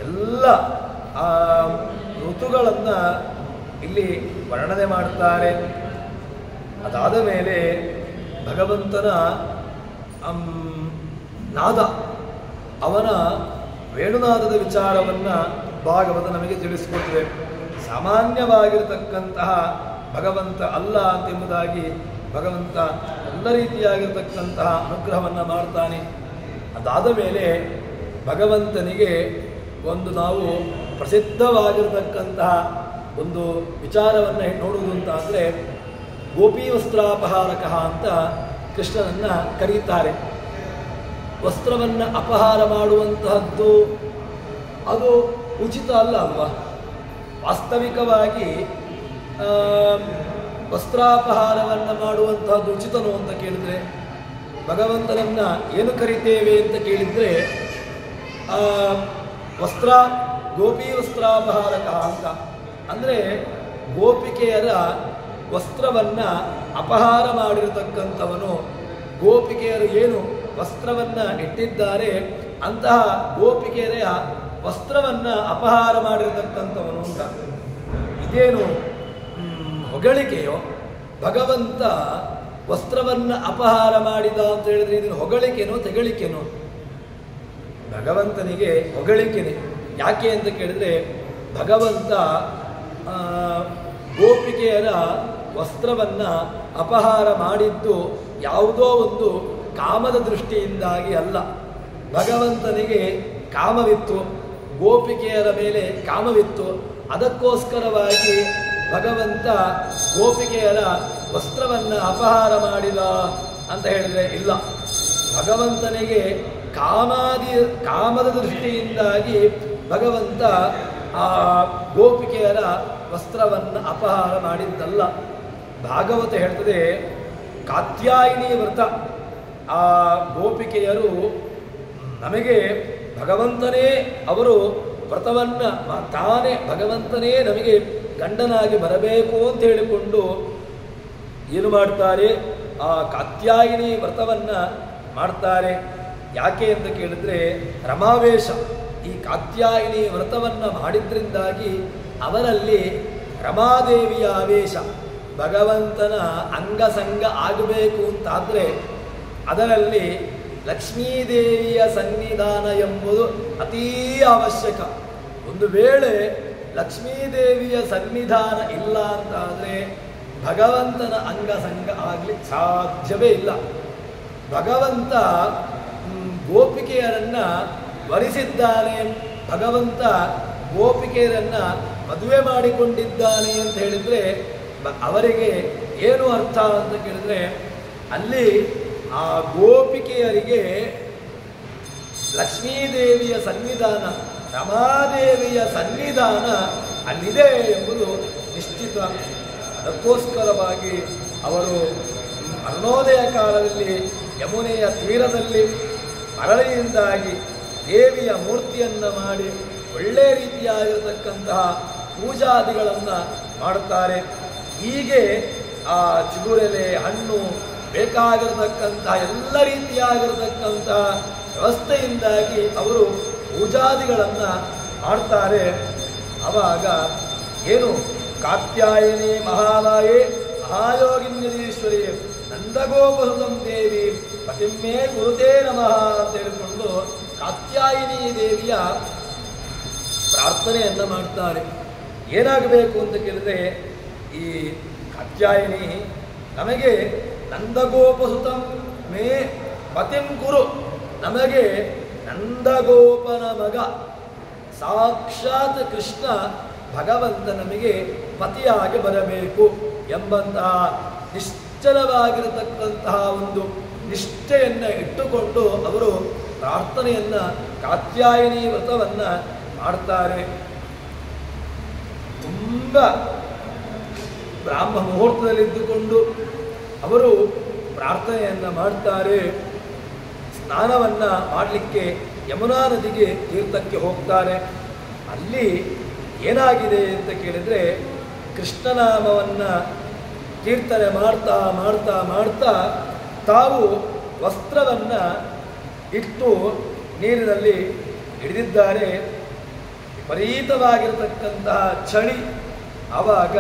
ಎಲ್ಲ ಋತುಗಳನ್ನು ಇಲ್ಲಿ ವರ್ಣನೆ ಮಾಡ್ತಾರೆ. ಅದಾದ ಮೇಲೆ ಭಗವಂತನ ನಾದ, ಅವನ ವೇಣುನಾದದ ವಿಚಾರವನ್ನು ಭಾಗವತ ನಮಗೆ ತಿಳಿಸಿಕೊಟ್ಟಿದೆ. ಸಾಮಾನ್ಯವಾಗಿರತಕ್ಕಂತಹ ಭಗವಂತ ಅಲ್ಲ ಅಂತೆಂಬುದಾಗಿ ಭಗವಂತ ಎಲ್ಲ ರೀತಿಯಾಗಿರತಕ್ಕಂತಹ ಅನುಗ್ರಹವನ್ನು ಮಾಡ್ತಾನೆ. ಅದಾದ ಮೇಲೆ ಭಗವಂತನಿಗೆ ಒಂದು ನಾವು ಪ್ರಸಿದ್ಧವಾಗಿರತಕ್ಕಂತಹ ಒಂದು ವಿಚಾರವನ್ನು ನೋಡುವುದು ಅಂತ ಅಂದರೆ ಗೋಪಿ ವಸ್ತ್ರಾಪಹಾರಕ ಅಂತ ಕೃಷ್ಣನನ್ನು ಕರೀತಾರೆ. ವಸ್ತ್ರವನ್ನು ಅಪಹಾರ ಮಾಡುವಂತಹದ್ದು ಅದು ಉಚಿತ ಅಲ್ಲ ಅಲ್ವಾ. ವಾಸ್ತವಿಕವಾಗಿ ವಸ್ತ್ರಾಪಹಾರವನ್ನು ಮಾಡುವಂತಹದ್ದು ಉಚಿತನೋ ಅಂತ ಕೇಳಿದರೆ ಭಗವಂತನನ್ನು ಏನು ಕರಿತೇವೆ ಅಂತ ಕೇಳಿದರೆ ಗೋಪಿ ವಸ್ತ್ರಾಪಹಾರಕ ಅಂತ. ಅಂದರೆ ಗೋಪಿಕೆಯರ ವಸ್ತ್ರವನ್ನು ಅಪಹಾರ ಮಾಡಿರತಕ್ಕಂಥವನು. ಗೋಪಿಕೆಯರು ಏನು ವಸ್ತ್ರವನ್ನು ಇಟ್ಟಿದ್ದಾರೆ ಅಂತಹ ಗೋಪಿಕೆಯರ ವಸ್ತ್ರವನ್ನು ಅಪಹಾರ ಮಾಡಿರತಕ್ಕಂಥವನು ಅಂತ. ಇದೇನು ಹೊಗಳಿಕೆಯೋ? ಭಗವಂತ ವಸ್ತ್ರವನ್ನು ಅಪಹಾರ ಮಾಡಿದ ಅಂತ ಹೇಳಿದ್ರೆ ಇದನ್ನು ಹೊಗಳಿಕೆನೋ ತೆಗಳಿಕೆನೋ? ಭಗವಂತನಿಗೆ ಹೊಗಳಿಕೆನೆ. ಯಾಕೆ ಅಂತ ಕೇಳಿದ್ರೆ ಭಗವಂತ ಗೋಪಿಕೆಯರ ವಸ್ತ್ರವನ್ನು ಅಪಹಾರ ಮಾಡಿದ್ದು ಯಾವುದೋ ಒಂದು ಕಾಮದ ದೃಷ್ಟಿಯಿಂದಾಗಿ ಅಲ್ಲ. ಭಗವಂತನಿಗೆ ಕಾಮವಿತ್ತು, ಗೋಪಿಕೆಯರ ಮೇಲೆ ಕಾಮವಿತ್ತು. ಅದಕ್ಕೋಸ್ಕರವಾಗಿ ಭಗವಂತ ಗೋಪಿಕೆಯರ ವಸ್ತ್ರವನ್ನು ಅಪಹಾರ ಮಾಡಿದ ಅಂತ ಹೇಳಿದರೆ ಇಲ್ಲ. ಭಗವಂತನಿಗೆ ಕಾಮದ ದೃಷ್ಟಿಯಿಂದಾಗಿ ಭಗವಂತ ಆ ಗೋಪಿಕೆಯರ ವಸ್ತ್ರವನ್ನು ಅಪಹಾರ ಮಾಡಿದ್ದಲ್ಲ. ಭಾಗವತ ಹೇಳ್ತದೆ ಕಾತ್ಯಾಯಿನಿ ವ್ರತ. ಆ ಗೋಪಿಕೆಯರು ನಮಗೆ ಭಗವಂತನೇ ಅವರು ವ್ರತವನ್ನು ತಾನೇ ಭಗವಂತನೇ ನಮಗೆ ಗಂಡನಾಗಿ ಬರಬೇಕು ಅಂತ ಹೇಳಿಕೊಂಡು ಏನು ಮಾಡ್ತಾರೆ, ಆ ಕಾತ್ಯಾಯಿನಿ ವ್ರತವನ್ನು ಮಾಡ್ತಾರೆ. ಯಾಕೆ ಅಂತ ಕೇಳಿದ್ರೆ ರಮಾವೇಶ. ಈ ಕಾತ್ಯಾಯಿನಿ ವ್ರತವನ್ನು ಮಾಡಿದ್ರಿಂದಾಗಿ ಅವರಲ್ಲಿ ರಮಾದೇವಿಯ ಆವೇಶ, ಭಗವಂತನ ಅಂಗಸಂಗ ಆಗಬೇಕು ಅಂತಾದರೆ ಅದರಲ್ಲಿ ಲಕ್ಷ್ಮೀದೇವಿಯ ಸನ್ನಿಧಾನ ಎಂಬುದು ಅತೀ ಅವಶ್ಯಕ. ಒಂದು ವೇಳೆ ಲಕ್ಷ್ಮೀದೇವಿಯ ಸನ್ನಿಧಾನ ಇಲ್ಲ ಅಂತಾದರೆ ಭಗವಂತನ ಅಂಗಸಂಗ ಆಗಲಿಕ್ಕೆ ಸಾಧ್ಯವೇ ಇಲ್ಲ. ಭಗವಂತ ಗೋಪಿಕೆಯರನ್ನ ವರಿಸಿದ್ದಾನೆ, ಭಗವಂತ ಗೋಪಿಕೆಯರನ್ನ ಮದುವೆ ಮಾಡಿಕೊಂಡಿದ್ದಾನೆ ಅಂತ ಹೇಳಿದರೆ ಅವರಿಗೆ ಏನು ಅರ್ಥ ಅಂತ ಕೇಳಿದ್ರೆ, ಅಲ್ಲಿ ಆ ಗೋಪಿಕೆಯರಿಗೆ ಲಕ್ಷ್ಮೀದೇವಿಯ ಸನ್ನಿಧಾನ, ರಮಾದೇವಿಯ ಸನ್ನಿಧಾನ ಅಲ್ಲಿದೆ ಎಂಬುದು ನಿಶ್ಚಿತ. ಅದಕ್ಕೋಸ್ಕರವಾಗಿ ಅವರು ಅರುಣೋದಯ ಕಾಲದಲ್ಲಿ ಯಮುನೆಯ ತೀರದಲ್ಲಿ ಮರಳಿನಿಂದಾಗಿ ದೇವಿಯ ಮೂರ್ತಿಯನ್ನು ಮಾಡಿ ಒಳ್ಳೆಯ ರೀತಿಯಾಗಿರತಕ್ಕಂತಹ ಪೂಜಾದಿಗಳನ್ನು ಮಾಡುತ್ತಾರೆ. ಹೀಗೆ ಆ ಚಿಗುರೆಲೆ ಹಣ್ಣು ಬೇಕಾಗಿರತಕ್ಕಂತಹ ಎಲ್ಲ ರೀತಿಯಾಗಿರತಕ್ಕಂತಹ ವ್ಯವಸ್ಥೆಯಿಂದಾಗಿ ಅವರು ಪೂಜಾದಿಗಳನ್ನು ಮಾಡ್ತಾರೆ. ಆವಾಗ ಏನು ಕಾತ್ಯಾಯಿನಿ ಮಹಾಮಾಯೆ ಮಹಾಯೋಗಿನ್ಯದೀಶ್ವರಿ ನಂದಗೋಪಸುತಂ ದೇವಿ ಪತಿಮ್ಮೆ ಗುರುತೇ ನಮಃ ಅಂತ ಹೇಳಿಕೊಂಡು ಕಾತ್ಯಾಯಿನಿ ದೇವಿಯ ಪ್ರಾರ್ಥನೆಯನ್ನು ಮಾಡ್ತಾರೆ. ಏನಾಗಬೇಕು ಅಂತ ಕೇಳಿದ್ರೆ, ಈ ಕಾತ್ಯಾಯಿನಿ ನಮಗೆ ನಂದಗೋಪಸುತಂ ಮೇ ಪತಿಂ ಗುರು, ನಮಗೆ ನಂದಗೋಪನ ಮಗ ಸಾಕ್ಷಾತ್ ಕೃಷ್ಣ ಭಗವಂತ ನಮಗೆ ಪತಿಯಾಗಿ ಬರಬೇಕು ಎಂಬಂತಹ ನಿಶ್ಚಲವಾಗಿರತಕ್ಕಂತಹ ಒಂದು ನಿಷ್ಠೆಯನ್ನು ಇಟ್ಟುಕೊಂಡು ಅವರು ಪ್ರಾರ್ಥನೆಯನ್ನು ಕಾತ್ಯಾಯಿನಿ ವ್ರತವನ್ನು ಮಾಡ್ತಾರೆ. ತುಂಬ ಬ್ರಾಹ್ಮ ಮುಹೂರ್ತದಲ್ಲಿದ್ದುಕೊಂಡು ಅವರು ಪ್ರಾರ್ಥನೆಯನ್ನು ಮಾಡ್ತಾರೆ. ಸ್ನಾನವನ್ನು ಮಾಡಲಿಕ್ಕೆ ಯಮುನಾ ನದಿಗೆ ತೀರ್ಥಕ್ಕೆ ಹೋಗ್ತಾರೆ. ಅಲ್ಲಿ ಏನಾಗಿದೆ ಅಂತ ಕೇಳಿದರೆ, ಕೃಷ್ಣನಾಮವನ್ನು ಕೀರ್ತನೆ ಮಾಡ್ತಾ ಮಾಡ್ತಾ ಮಾಡ್ತಾ ತಾವು ವಸ್ತ್ರವನ್ನು ಇಟ್ಟು ನೀರಿನಲ್ಲಿ ಹಿಡಿದಿದ್ದಾರೆ. ವಿಪರೀತವಾಗಿರತಕ್ಕಂತಹ ಚಳಿ. ಆವಾಗ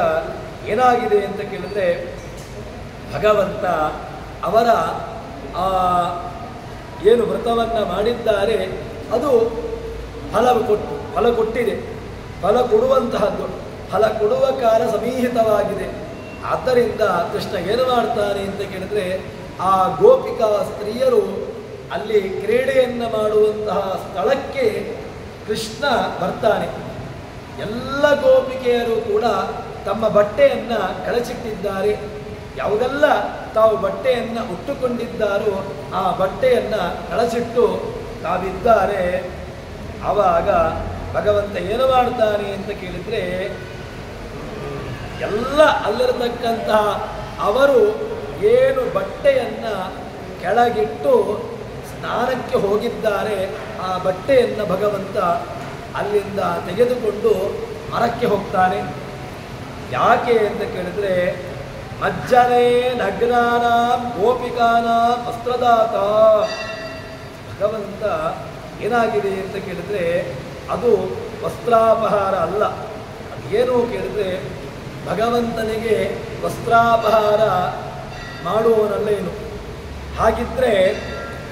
ಏನಾಗಿದೆ ಅಂತ ಕೇಳಿದ್ರೆ, ಭಗವಂತ ಅವರ ಏನು ವ್ರತವನ್ನು ಮಾಡಿದ್ದಾರೆ ಅದು ಫಲ ಕೊಟ್ಟಿದೆ. ಫಲ ಕೊಡುವಂತಹದ್ದು, ಫಲ ಕೊಡುವ ಕಾಲ ಸಮೀಹಿತವಾಗಿದೆ. ಆದ್ದರಿಂದ ಕೃಷ್ಣ ಏನು ಮಾಡ್ತಾನೆ ಅಂತ ಕೇಳಿದ್ರೆ, ಆ ಗೋಪಿಕಾ ಸ್ತ್ರೀಯರು ಅಲ್ಲಿ ಕ್ರೀಡೆಯನ್ನು ಮಾಡುವಂತಹ ಸ್ಥಳಕ್ಕೆ ಕೃಷ್ಣ ಬರ್ತಾನೆ. ಎಲ್ಲ ಗೋಪಿಕೆಯರು ಕೂಡ ತಮ್ಮ ಬಟ್ಟೆಯನ್ನು ಕಳಚಿಟ್ಟಿದ್ದಾರೆ. ಯಾವುದೆಲ್ಲ ತಾವು ಬಟ್ಟೆಯನ್ನು ಉಟ್ಟುಕೊಂಡಿದ್ದಾರೋ ಆ ಬಟ್ಟೆಯನ್ನು ಕಳಚಿಟ್ಟು ತಾವಿದ್ದಾರೆ. ಆವಾಗ ಭಗವಂತ ಏನು ಮಾಡ್ತಾನೆ ಅಂತ ಕೇಳಿದರೆ, ಎಲ್ಲ ಅಲ್ಲಿರತಕ್ಕಂತಹ ಅವರು ಏನು ಬಟ್ಟೆಯನ್ನು ಕೆಳಗಿಟ್ಟು ಸ್ನಾನಕ್ಕೆ ಹೋಗಿದ್ದಾರೆ ಆ ಬಟ್ಟೆಯನ್ನು ಭಗವಂತ ಅಲ್ಲಿಂದ ತೆಗೆದುಕೊಂಡು ಮರಕ್ಕೆ ಹೋಗ್ತಾನೆ. ಯಾಕೆ ಅಂತ ಕೇಳಿದ್ರೆ, ಮಜ್ಜನೇ ನಗ್ನಾನ ಗೋಪಿಕಾನ ವಸ್ತ್ರದಾತ. ಭಗವಂತ ಏನಾಗಿದೆ ಅಂತ ಕೇಳಿದ್ರೆ, ಅದು ವಸ್ತ್ರಾಪಹಾರ ಅಲ್ಲ. ಅದೇನು ಕೇಳಿದ್ರೆ, ಭಗವಂತನಿಗೆ ವಸ್ತ್ರಾಪಹಾರ ಮಾಡುವವನಲ್ಲೇನು. ಹಾಗಿದ್ರೆ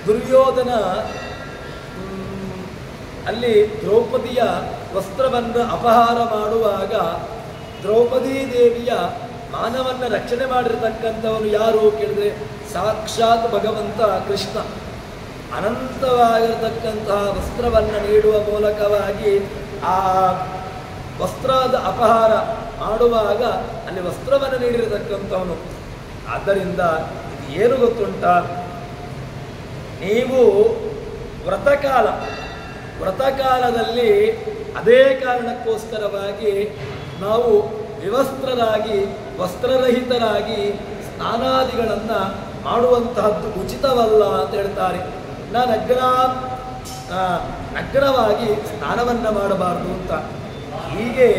ದುರ್ಯೋಧನ ಅಲ್ಲಿ ದ್ರೌಪದಿಯ ವಸ್ತ್ರವನ್ನು ಅಪಹಾರ ಮಾಡುವಾಗ ದ್ರೌಪದಿ ದೇವಿಯ ಮಾನವನ್ನು ರಕ್ಷಣೆ ಮಾಡಿರತಕ್ಕಂಥವನು ಯಾರು ಕೇಳಿದ್ರೆ, ಸಾಕ್ಷಾತ್ ಭಗವಂತ ಕೃಷ್ಣ. ಅನಂತವಾಗಿರತಕ್ಕಂತಹ ವಸ್ತ್ರವನ್ನು ನೀಡುವ ಮೂಲಕವಾಗಿ ಆ ವಸ್ತ್ರದ ಅಪಹಾರ ಮಾಡುವಾಗ ಅಲ್ಲಿ ವಸ್ತ್ರವನ್ನು ನೀಡಿರತಕ್ಕಂಥವನು. ಆದ್ದರಿಂದ ಇದು ಏನು ಗೊತ್ತುಂಟ, ನೀವು ವ್ರತಕಾಲದಲ್ಲಿ ಅದೇ ಕಾರಣಕ್ಕೋಸ್ಕರವಾಗಿ ನಾವು ವಿವಸ್ತ್ರರಾಗಿ ವಸ್ತ್ರರಹಿತರಾಗಿ ಸ್ನಾನಾದಿಗಳನ್ನು ಮಾಡುವಂತಹದ್ದು ಉಚಿತವಲ್ಲ ಅಂತ ಹೇಳ್ತಾರೆ. ನಗ್ನವಾಗಿ ಸ್ನಾನವನ್ನು ಮಾಡಬಾರ್ದು ಅಂತ. ಹೀಗೆ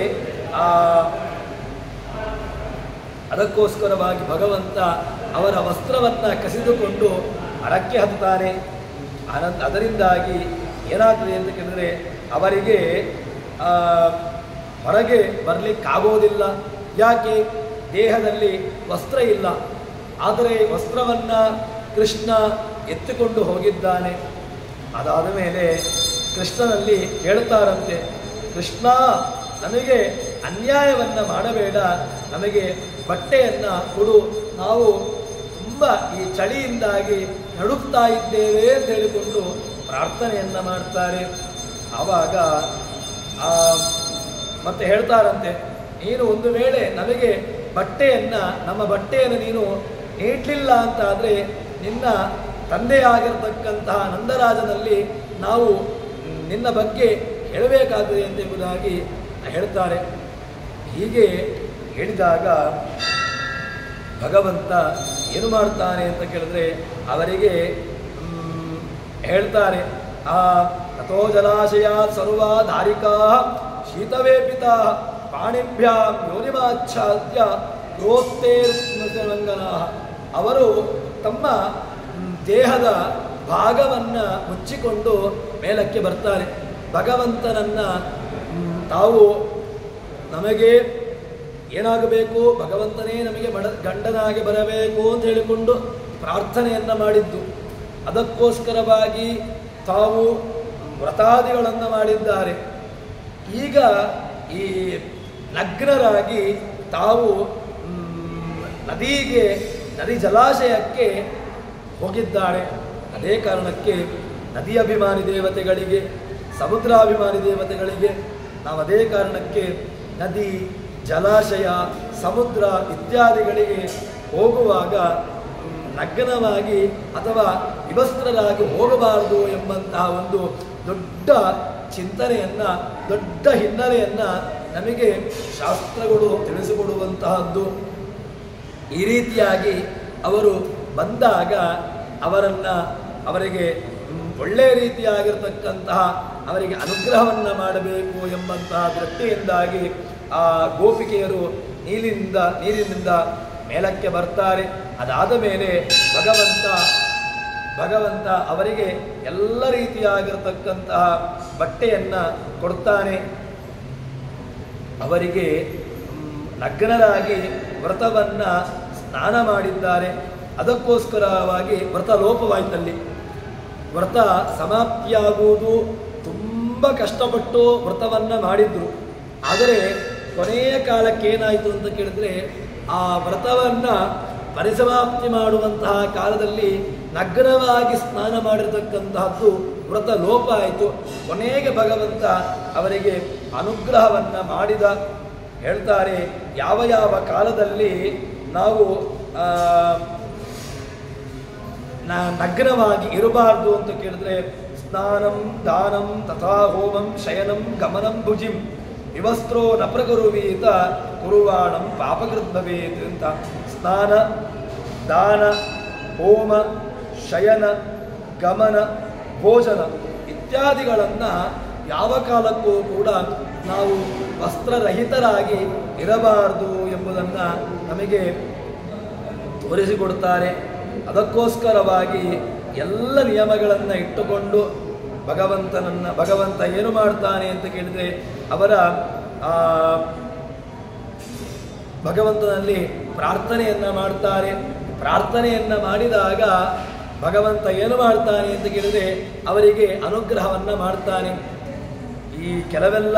ಅದಕ್ಕೋಸ್ಕರವಾಗಿ ಭಗವಂತ ಅವರ ವಸ್ತ್ರವನ್ನು ಕಸಿದುಕೊಂಡು ಮರಕ್ಕೆ ಹತ್ತುತ್ತಾನೆ. ಅದರಿಂದಾಗಿ ಏನಾಗ್ತದೆ ಅಂತ ಕೇಳಿದರೆ, ಅವರಿಗೆ ಹೊರಗೆ ಬರಲಿಕ್ಕಾಗೋದಿಲ್ಲ. ಯಾಕೆ? ದೇಹದಲ್ಲಿ ವಸ್ತ್ರ ಇಲ್ಲ. ಆದರೆ ವಸ್ತ್ರವನ್ನು ಕೃಷ್ಣ ಎತ್ತಿಕೊಂಡು ಹೋಗಿದ್ದಾನೆ. ಅದಾದ ಮೇಲೆ ಕೃಷ್ಣನಲ್ಲಿ ಹೇಳ್ತಾರಂತೆ, ಕೃಷ್ಣ ನಮಗೆ ಅನ್ಯಾಯವನ್ನು ಮಾಡಬೇಡ, ನಮಗೆ ಬಟ್ಟೆಯನ್ನು ಕೊಡು, ನಾವು ತುಂಬ ಈ ಚಳಿಯಿಂದಾಗಿ ನಡುಕ್ತಾ ಇದ್ದೇವೆ ಅಂತ ಹೇಳಿಕೊಂಡು ಪ್ರಾರ್ಥನೆಯನ್ನು ಮಾಡ್ತಾರೆ. ಆವಾಗ ಮತ್ತೆ ಹೇಳ್ತಾರಂತೆ, ನೀನು ಒಂದು ವೇಳೆ ನಮಗೆ ನಮ್ಮ ಬಟ್ಟೆಯನ್ನು ನೀನು ನೀಡಲಿಲ್ಲ ಅಂತಾದರೆ ನಿನ್ನ ತಂದೆಯಾಗಿರ್ತಕ್ಕಂತಹ ನಂದರಾಜನಲ್ಲಿ ನಾವು ನಿನ್ನ ಬಗ್ಗೆ ಹೇಳಬೇಕಾಗುತ್ತದೆ ಎಂಬುದಾಗಿ ಹೇಳ್ತಾರೆ. ಹೀಗೆ ಹೇಳಿದಾಗ ಭಗವಂತ ಏನು ಮಾಡ್ತಾನೆ ಅಂತ ಕೇಳಿದ್ರೆ ಅವರಿಗೆ ಹೇಳ್ತಾರೆ, ತಥೋ ಜಲಾಶಯಾತ್ ಸರ್ವ ಧಾರಿಕಾ ಶೀತವೇಪಿತಾ ಪಾಣಿಭ್ಯಾಂ ಯೋನಿಮಾಚ್ಛಾದ್ಯ ಕ್ರೋತ್ತೇರ್ಮಂಗನ. ಅವರು ತಮ್ಮ ದೇಹದ ಭಾಗವನ್ನು ಮುಚ್ಚಿಕೊಂಡು ಮೇಲಕ್ಕೆ ಬರ್ತಾರೆ. ಭಗವಂತನನ್ನು ತಾವು ನಮಗೆ ಏನಾಗಬೇಕು, ಭಗವಂತನೇ ನಮಗೆ ಗಂಡನಾಗಿ ಬರಬೇಕು ಅಂತ ಹೇಳಿಕೊಂಡು ಪ್ರಾರ್ಥನೆಯನ್ನು ಮಾಡಿದ್ದು. ಅದಕ್ಕೋಸ್ಕರವಾಗಿ ತಾವು ವ್ರತಾದಿಗಳನ್ನು ಮಾಡಿದ್ದಾರೆ. ಈಗ ಈ ನಗ್ನರಾಗಿ ತಾವು ನದಿ ಜಲಾಶಯಕ್ಕೆ ಹೋಗಿದ್ದಾರೆ. ಅದೇ ಕಾರಣಕ್ಕೆ ನದಿ ಅಭಿಮಾನಿ ದೇವತೆಗಳಿಗೆ, ಸಮುದ್ರಾಭಿಮಾನಿ ದೇವತೆಗಳಿಗೆ ನಾವು ಅದೇ ಕಾರಣಕ್ಕೆ ನದಿ, ಜಲಾಶಯ, ಸಮುದ್ರ ಇತ್ಯಾದಿಗಳಿಗೆ ಹೋಗುವಾಗ ನಗ್ನವಾಗಿ ಅಥವಾ ವಿವಸ್ತ್ರರಾಗಿ ಹೋಗಬಾರದು ಎಂಬಂತಹ ಒಂದು ದೊಡ್ಡ ಚಿಂತನೆಯನ್ನು, ದೊಡ್ಡ ಹಿನ್ನೆಲೆಯನ್ನು ನಮಗೆ ಶಾಸ್ತ್ರಗಳು ತಿಳಿಸಿಕೊಡುವಂತಹದ್ದು. ಈ ರೀತಿಯಾಗಿ ಅವರು ಬಂದಾಗ ಅವರಿಗೆ ಒಳ್ಳೆಯ ರೀತಿಯಾಗಿರ್ತಕ್ಕಂತಹ ಅವರಿಗೆ ಅನುಗ್ರಹವನ್ನು ಮಾಡಬೇಕು ಎಂಬಂತಹ ದೃಷ್ಟಿಯಿಂದಾಗಿ ಆ ಗೋಪಿಕೆಯರು ನೀರಿನಿಂದ ಮೇಲಕ್ಕೆ ಬರ್ತಾರೆ. ಅದಾದ ಮೇಲೆ ಭಗವಂತ ಅವರಿಗೆ ಎಲ್ಲ ರೀತಿಯಾಗಿರ್ತಕ್ಕಂತಹ ಬಟ್ಟೆಯನ್ನು ಕೊಡ್ತಾನೆ. ಅವರಿಗೆ ನಗ್ನರಾಗಿ ವ್ರತವನ್ನು ಸ್ನಾನ ಮಾಡಿದ್ದಾರೆ. ಅದಕ್ಕೋಸ್ಕರವಾಗಿ ವ್ರತ ಲೋಪವಾಯಿತಲ್ಲಿ. ವ್ರತ ಸಮಾಪ್ತಿಯಾಗುವುದು ತುಂಬ ಕಷ್ಟಪಟ್ಟು ವ್ರತವನ್ನು ಮಾಡಿದ್ರು. ಆದರೆ ಕೊನೆಯ ಕಾಲಕ್ಕೆ ಏನಾಯಿತು ಅಂತ ಕೇಳಿದ್ರೆ, ಆ ವ್ರತವನ್ನು ಪರಿಸಮಾಪ್ತಿ ಮಾಡುವಂತಹ ಕಾಲದಲ್ಲಿ ನಗ್ನವಾಗಿ ಸ್ನಾನ ಮಾಡಿರತಕ್ಕಂತಹದ್ದು ವ್ರತ ಲೋಪ ಆಯಿತು. ಕೊನೆಗೆ ಭಗವಂತ ಅವರಿಗೆ ಅನುಗ್ರಹವನ್ನು ಮಾಡಿದ. ಹೇಳ್ತಾರೆ, ಯಾವ ಯಾವ ಕಾಲದಲ್ಲಿ ನಾವು ನಗ್ನವಾಗಿ ಇರಬಾರ್ದು ಅಂತ ಕೇಳಿದ್ರೆ, ಸ್ನಾನಂ ದಾನಂ ತಥಾ ಹೋಮಂ ಶಯನಂ ಗಮನಂ ಭುಜಿಂ ವಿವಸ್ತ್ರೋ ನ ಪ್ರಕುರುವೀತ ಕುರುವಾಣಂ ಪಾಪಕೃದ್ಭವೇತ್ ಅಂತ. ಸ್ನಾನ, ದಾನ, ಹೋಮ, ಶಯನ, ಗಮನ, ಭೋಜನ ಇತ್ಯಾದಿಗಳನ್ನು ಯಾವ ಕಾಲಕ್ಕೂ ಕೂಡ ನಾವು ವಸ್ತ್ರರಹಿತರಾಗಿ ಇರಬಾರದು ಎಂಬುದನ್ನು ನಮಗೆ ತೋರಿಸಿಕೊಡ್ತಾರೆ. ಅದಕ್ಕೋಸ್ಕರವಾಗಿ ಎಲ್ಲ ನಿಯಮಗಳನ್ನು ಇಟ್ಟುಕೊಂಡು ಭಗವಂತ ಏನು ಮಾಡ್ತಾನೆ ಅಂತ ಕೇಳಿದರೆ, ಅವರ ಭಗವಂತನಲ್ಲಿ ಪ್ರಾರ್ಥನೆಯನ್ನು ಮಾಡ್ತಾರೆ. ಪ್ರಾರ್ಥನೆಯನ್ನು ಮಾಡಿದಾಗ ಭಗವಂತ ಏನು ಮಾಡ್ತಾನೆ ಅಂತ ಕೇಳಿದರೆ ಅವರಿಗೆ ಅನುಗ್ರಹವನ್ನು ಮಾಡ್ತಾನೆ. ಈ ಕೆಲವೆಲ್ಲ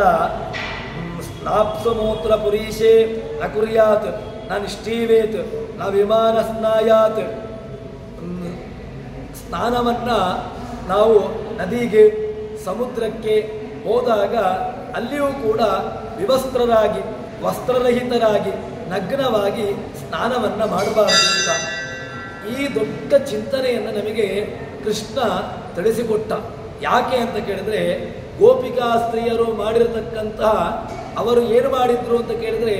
ಸ್ನಾಪ್ಸಮೂತ್ರ ಪುರೀಶೇ ನ ಕುರ್ಯಾತ್ ನ ನಿಷ್ಠೀವೇತ್ ನ ವಿಮಾನ ಸ್ನಾಯಾತ್. ಸ್ನಾನವನ್ನು ನಾವು ನದಿಗೆ, ಸಮುದ್ರಕ್ಕೆ ಹೋದಾಗ ಅಲ್ಲಿಯೂ ಕೂಡ ವಿವಸ್ತ್ರರಾಗಿ, ವಸ್ತ್ರರಹಿತರಾಗಿ, ನಗ್ನವಾಗಿ ಸ್ನಾನವನ್ನು ಮಾಡಬಾರದು ಅಂತ ಈ ದೊಡ್ಡ ಚಿಂತನೆಯನ್ನು ನಮಗೆ ಕೃಷ್ಣ ತಿಳಿಸಿಕೊಟ್ಟ. ಯಾಕೆ ಅಂತ ಕೇಳಿದರೆ, ಗೋಪಿಕಾ ಸ್ತ್ರೀಯರು ಮಾಡಿರತಕ್ಕಂತಹ ಅವರು ಏನು ಮಾಡಿದ್ರು ಅಂತ ಕೇಳಿದರೆ,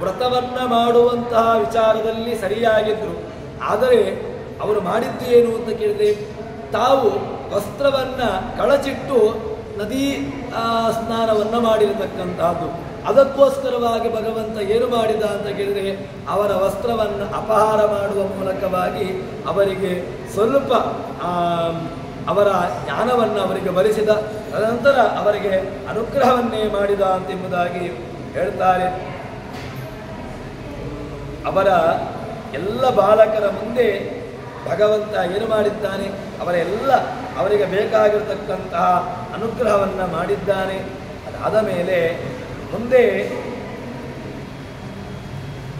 ವ್ರತವನ್ನು ಮಾಡುವಂತಹ ವಿಚಾರದಲ್ಲಿ ಸರಿಯಾಗಿದ್ದರು. ಆದರೆ ಅವರು ಮಾಡಿದ್ದು ಏನು ಅಂತ ಕೇಳಿದರೆ, ತಾವು ವಸ್ತ್ರವನ್ನು ಕಳಚಿಟ್ಟು ನದಿ ಸ್ನಾನವನ್ನು ಮಾಡಿರತಕ್ಕಂತಹದ್ದು. ಅದಕ್ಕೋಸ್ಕರವಾಗಿ ಭಗವಂತ ಏನು ಮಾಡಿದ ಅಂತ ಕೇಳಿದರೆ, ಅವರ ವಸ್ತ್ರವನ್ನು ಅಪಹಾರ ಮಾಡುವ ಮೂಲಕವಾಗಿ ಅವರಿಗೆ ಸ್ವಲ್ಪ ಅವರ ಜ್ಞಾನವನ್ನು ಅವರಿಗೆ ಬಲಿಸಿದ. ತದನಂತರ ಅವರಿಗೆ ಅನುಗ್ರಹವನ್ನೇ ಮಾಡಿದ ಎಂಬುದಾಗಿ ಹೇಳ್ತಾರೆ. ಅವರ ಎಲ್ಲ ಬಾಲಕರ ಮುಂದೆ ಭಗವಂತ ಏನು ಮಾಡಿದ್ದಾನೆ, ಅವರಿಗೆ ಬೇಕಾಗಿರತಕ್ಕಂತಹ ಅನುಗ್ರಹವನ್ನು ಮಾಡಿದ್ದಾನೆ. ಅದಾದ ಮೇಲೆ ಮುಂದೆ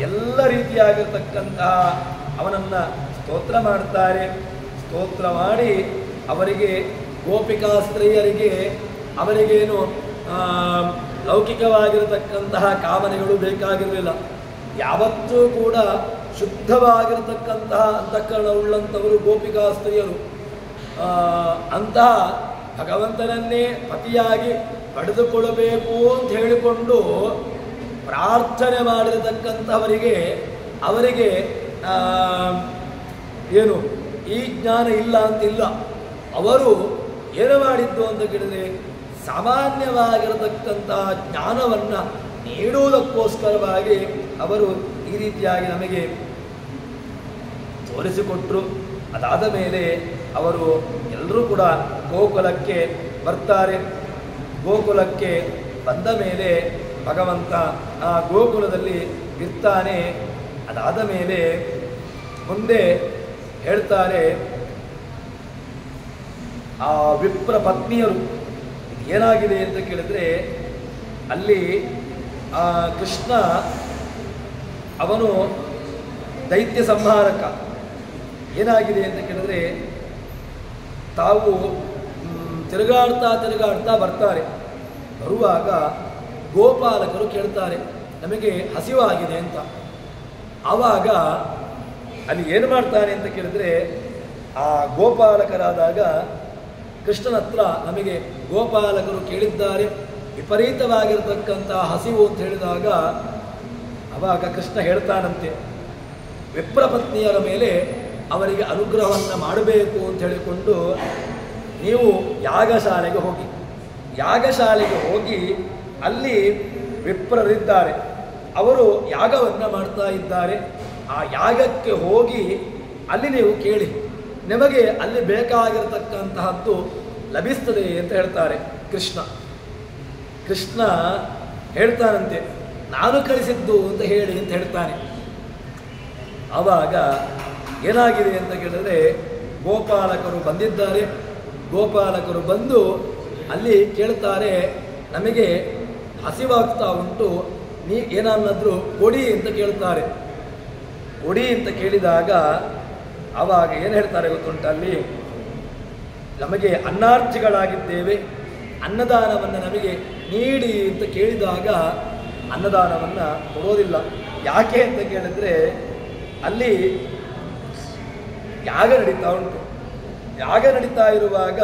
ಎಲ್ಲ ರೀತಿಯಾಗಿರ್ತಕ್ಕಂತಹ ಅವನನ್ನು ಸ್ತೋತ್ರ ಮಾಡ್ತಾರೆ. ಸ್ತೋತ್ರ ಮಾಡಿ ಅವರಿಗೆ ಗೋಪಿಕಾ ಸ್ತ್ರೀಯರಿಗೆ ಅವರಿಗೇನು ಲೌಕಿಕವಾಗಿರತಕ್ಕಂತಹ ಕಾಮನೆಗಳು ಬೇಕಾಗಿರಲಿಲ್ಲ. ಯಾವತ್ತೂ ಕೂಡ ಶುದ್ಧವಾಗಿರತಕ್ಕಂತಹ ಅಂತಃಕರಣವುಳ್ಳಂಥವರು ಗೋಪಿಕಾ ಸ್ತ್ರೀಯರು. ಅಂತಹ ಭಗವಂತನನ್ನೇ ಪತಿಯಾಗಿ ಪಡೆದುಕೊಳ್ಳಬೇಕು ಅಂತ ಹೇಳಿಕೊಂಡು ಪ್ರಾರ್ಥನೆ ಮಾಡಿರತಕ್ಕಂಥವರಿಗೆ ಅವರಿಗೆ ಏನು ಈ ಜ್ಞಾನ ಇಲ್ಲ ಅಂತಿಲ್ಲ. ಅವರು ಏನು ಮಾಡಿದ್ದು ಅಂತ ಕೇಳಿದರೆ ಸಾಮಾನ್ಯವಾಗಿರತಕ್ಕಂತಹ ಜ್ಞಾನವನ್ನು ನೀಡುವುದಕ್ಕೋಸ್ಕರವಾಗಿ ಅವರು ಈ ರೀತಿಯಾಗಿ ನಮಗೆ ತೋರಿಸಿಕೊಟ್ಟರು. ಅದಾದ ಮೇಲೆ ಅವರು ಎಲ್ಲರೂ ಕೂಡ ಗೋಕುಲಕ್ಕೆ ಬರ್ತಾರೆ. ಗೋಕುಲಕ್ಕೆ ಬಂದ ಮೇಲೆ ಭಗವಂತ ಆ ಗೋಕುಲದಲ್ಲಿ ಇರ್ತಾನೆ. ಅದಾದ ಮೇಲೆ ಮುಂದೆ ಹೇಳ್ತಾರೆ, ಆ ವಿಪ್ರ ಪತ್ನಿಯರು ಏನಾಗಿದೆ ಅಂತ ಕೇಳಿದರೆ ಅಲ್ಲಿ ಕೃಷ್ಣ ಅವನು ದೈತ್ಯ ಸಂಹಾರಕ. ಏನಾಗಿದೆ ಅಂತ ಕೇಳಿದ್ರೆ ತಾವು ತಿರುಗಾಡ್ತಾ ಬರ್ತಾರೆ. ಬರುವಾಗ ಗೋಪಾಲಕರು ಕೇಳ್ತಾರೆ ನಮಗೆ ಹಸಿವಾಗಿದೆ ಅಂತ. ಆವಾಗ ಅಲ್ಲಿ ಏನು ಮಾಡ್ತಾನೆ ಅಂತ ಕೇಳಿದ್ರೆ ಆ ಗೋಪಾಲಕರಾದಾಗ ಕೃಷ್ಣನ ಹತ್ರ ನಮಗೆ ಗೋಪಾಲಕರು ಕೇಳಿದ್ದಾರೆ ವಿಪರೀತವಾಗಿರತಕ್ಕಂಥ ಹಸಿವು ಅಂತ ಹೇಳಿದಾಗ ಆವಾಗ ಕೃಷ್ಣ ಹೇಳ್ತಾನಂತೆ, ವಿಪ್ರಪತ್ನಿಯರ ಮೇಲೆ ಅವರಿಗೆ ಅನುಗ್ರಹವನ್ನು ಮಾಡಬೇಕು ಅಂತ ಹೇಳಿಕೊಂಡು ನೀವು ಯಾಗಶಾಲೆಗೆ ಹೋಗಿ. ಯಾಗಶಾಲೆಗೆ ಹೋಗಿ ಅಲ್ಲಿ ವಿಪ್ರರಿದ್ದಾರೆ, ಅವರು ಯಾಗವನ್ನು ಮಾಡ್ತಾ ಇದ್ದಾರೆ. ಆ ಯಾಗಕ್ಕೆ ಹೋಗಿ ಅಲ್ಲಿ ನೀವು ಕೇಳಿ, ನಿಮಗೆ ಅಲ್ಲಿ ಬೇಕಾಗಿರತಕ್ಕಂತಹದ್ದು ಲಭಿಸ್ತದೆ ಅಂತ ಹೇಳ್ತಾರೆ ಕೃಷ್ಣ. ಕೃಷ್ಣ ಹೇಳ್ತಾನಂತೆ, ನಾನು ಕಳಿಸಿದ್ದು ಅಂತ ಹೇಳಿ ಅಂತ ಹೇಳ್ತಾನೆ. ಆವಾಗ ಏನಾಗಿದೆ ಅಂತ ಕೇಳಿದ್ರೆ ಗೋಪಾಲಕರು ಬಂದಿದ್ದಾರೆ. ಗೋಪಾಲಕರು ಬಂದು ಅಲ್ಲಿ ಕೇಳ್ತಾರೆ, ನಮಗೆ ಹಸಿವಾಗ್ತಾ ಉಂಟು, ನೀ ಏನನ್ನಾದರೂ ಕೊಡಿ ಅಂತ ಕೇಳ್ತಾರೆ. ಕೊಡಿ ಅಂತ ಕೇಳಿದಾಗ ಆವಾಗ ಏನು ಹೇಳ್ತಾರೆ ಗೊತ್ತುಂಟ, ಅಲ್ಲಿ ನಮಗೆ ಅನ್ನಾರ್ಜಿಗಳಾಗಿದ್ದೇವೆ, ಅನ್ನದಾನವನ್ನು ನಮಗೆ ನೀಡಿ ಅಂತ ಕೇಳಿದಾಗ ಅನ್ನದಾನವನ್ನು ಕೊಡೋದಿಲ್ಲ. ಯಾಕೆ ಅಂತ ಕೇಳಿದ್ರೆ ಅಲ್ಲಿ ಯಾಗ ನಡೀತಾ ಉಂಟು. ಯಾಗ ನಡೀತಾ ಇರುವಾಗ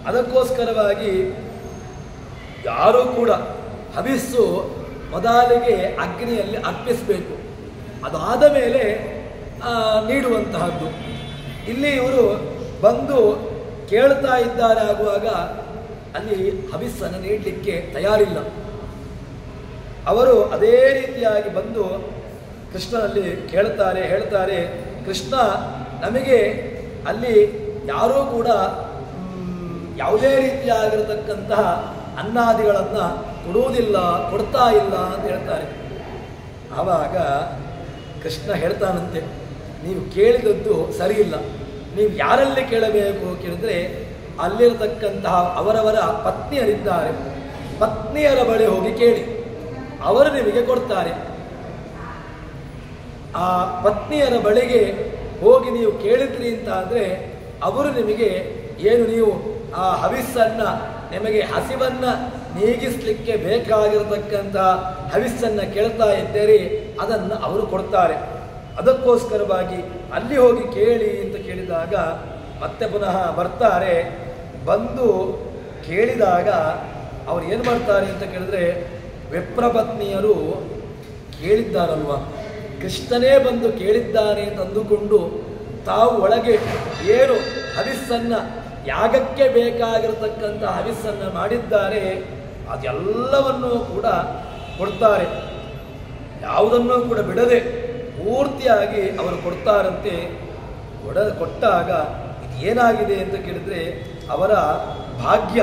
ಅದಕ್ಕೋಸ್ಕರವಾಗಿ ಯಾರೂ ಕೂಡ ಹವಿಸ್ಸು ಮೊದಲಿಗೆ ಅಗ್ನಿಯಲ್ಲಿ ಅರ್ಪಿಸಬೇಕು, ಅದಾದ ಮೇಲೆ ನೀಡುವಂತಹದ್ದು. ಇಲ್ಲಿ ಇವರು ಬಂದು ಕೇಳ್ತಾ ಇದ್ದಾರೆ ಆಗುವಾಗ ಅಲ್ಲಿ ಹವಿಸ್ಸನ್ನು ನೀಡಲಿಕ್ಕೆ ತಯಾರಿಲ್ಲ. ಅವರು ಅದೇ ರೀತಿಯಾಗಿ ಬಂದು ಕೃಷ್ಣನಲ್ಲಿ ಕೇಳ್ತಾರೆ, ಹೇಳ್ತಾರೆ, ಕೃಷ್ಣ ನಮಗೆ ಅಲ್ಲಿ ಯಾರೂ ಕೂಡ ಯಾವುದೇ ರೀತಿಯಾಗಿರತಕ್ಕಂತಹ ಅನ್ನಾದಿಗಳನ್ನು ಕೊಡುವುದಿಲ್ಲ, ಕೊಡ್ತಾ ಇಲ್ಲ ಅಂತ ಹೇಳ್ತಾರೆ. ಆವಾಗ ಕೃಷ್ಣ ಹೇಳ್ತಾನಂತೆ, ನೀವು ಕೇಳಿದದ್ದು ಸರಿಯಿಲ್ಲ. ನೀವು ಯಾರಲ್ಲಿ ಕೇಳಬೇಕು ಕೇಳಿದ್ರೆ ಅಲ್ಲಿರತಕ್ಕಂತಹ ಅವರವರ ಪತ್ನಿಯರಿದ್ದಾರೆ, ಪತ್ನಿಯರ ಬಳಿ ಹೋಗಿ ಕೇಳಿ, ಅವರು ನಿಮಗೆ ಕೊಡ್ತಾರೆ. ಆ ಪತ್ನಿಯರ ಬಳಿಗೆ ಹೋಗಿ ನೀವು ಕೇಳಿದ್ರಿ ಅಂತ ಅಂದರೆ ಅವರು ನಿಮಗೆ ಏನು ನೀವು ಆ ಹವಿಸ್ಸನ್ನು ನಿಮಗೆ ಹಸಿವನ್ನು ನೀಗಿಸಲಿಕ್ಕೆ ಬೇಕಾಗಿರತಕ್ಕಂಥ ಹವಿಸ್ಸನ್ನು ಕೇಳ್ತಾ ಇದ್ದೀರಿ, ಅದನ್ನು ಅವರು ಕೊಡ್ತಾರೆ. ಅದಕ್ಕೋಸ್ಕರವಾಗಿ ಅಲ್ಲಿ ಹೋಗಿ ಕೇಳಿ ಅಂತ ಕೇಳಿದಾಗ ಮತ್ತೆ ಪುನಃ ಬರ್ತಾರೆ. ಬಂದು ಕೇಳಿದಾಗ ಅವ್ರು ಏನು ಮಾಡ್ತಾರೆ ಅಂತ ಕೇಳಿದ್ರೆ ವಿಪ್ರಪತ್ನಿಯರು ಕೇಳಿದ್ದಾರಲ್ವ, ಕೃಷ್ಣನೇ ಬಂದು ಕೇಳಿದ್ದಾನೆ ಅಂತ ಅಂದುಕೊಂಡು ತಾವು ಒಳಗೆ ಏನು ಹವಿಸ್ಸನ್ನು ಯಾಗಕ್ಕೆ ಬೇಕಾಗಿರತಕ್ಕಂಥ ಹವಿಸ್ಸನ್ನು ಮಾಡಿದ್ದಾರೆ ಅದೆಲ್ಲವನ್ನೂ ಕೂಡ ಕೊಡ್ತಾರೆ. ಯಾವುದನ್ನೂ ಕೂಡ ಬಿಡದೆ ಪೂರ್ತಿಯಾಗಿ ಅವರು ಕೊಡ್ತಾರಂತೆ. ಕೊಟ್ಟಾಗ ಇದು ಏನಾಗಿದೆ ಅಂತ ಕೇಳಿದರೆ ಅವರ ಭಾಗ್ಯ,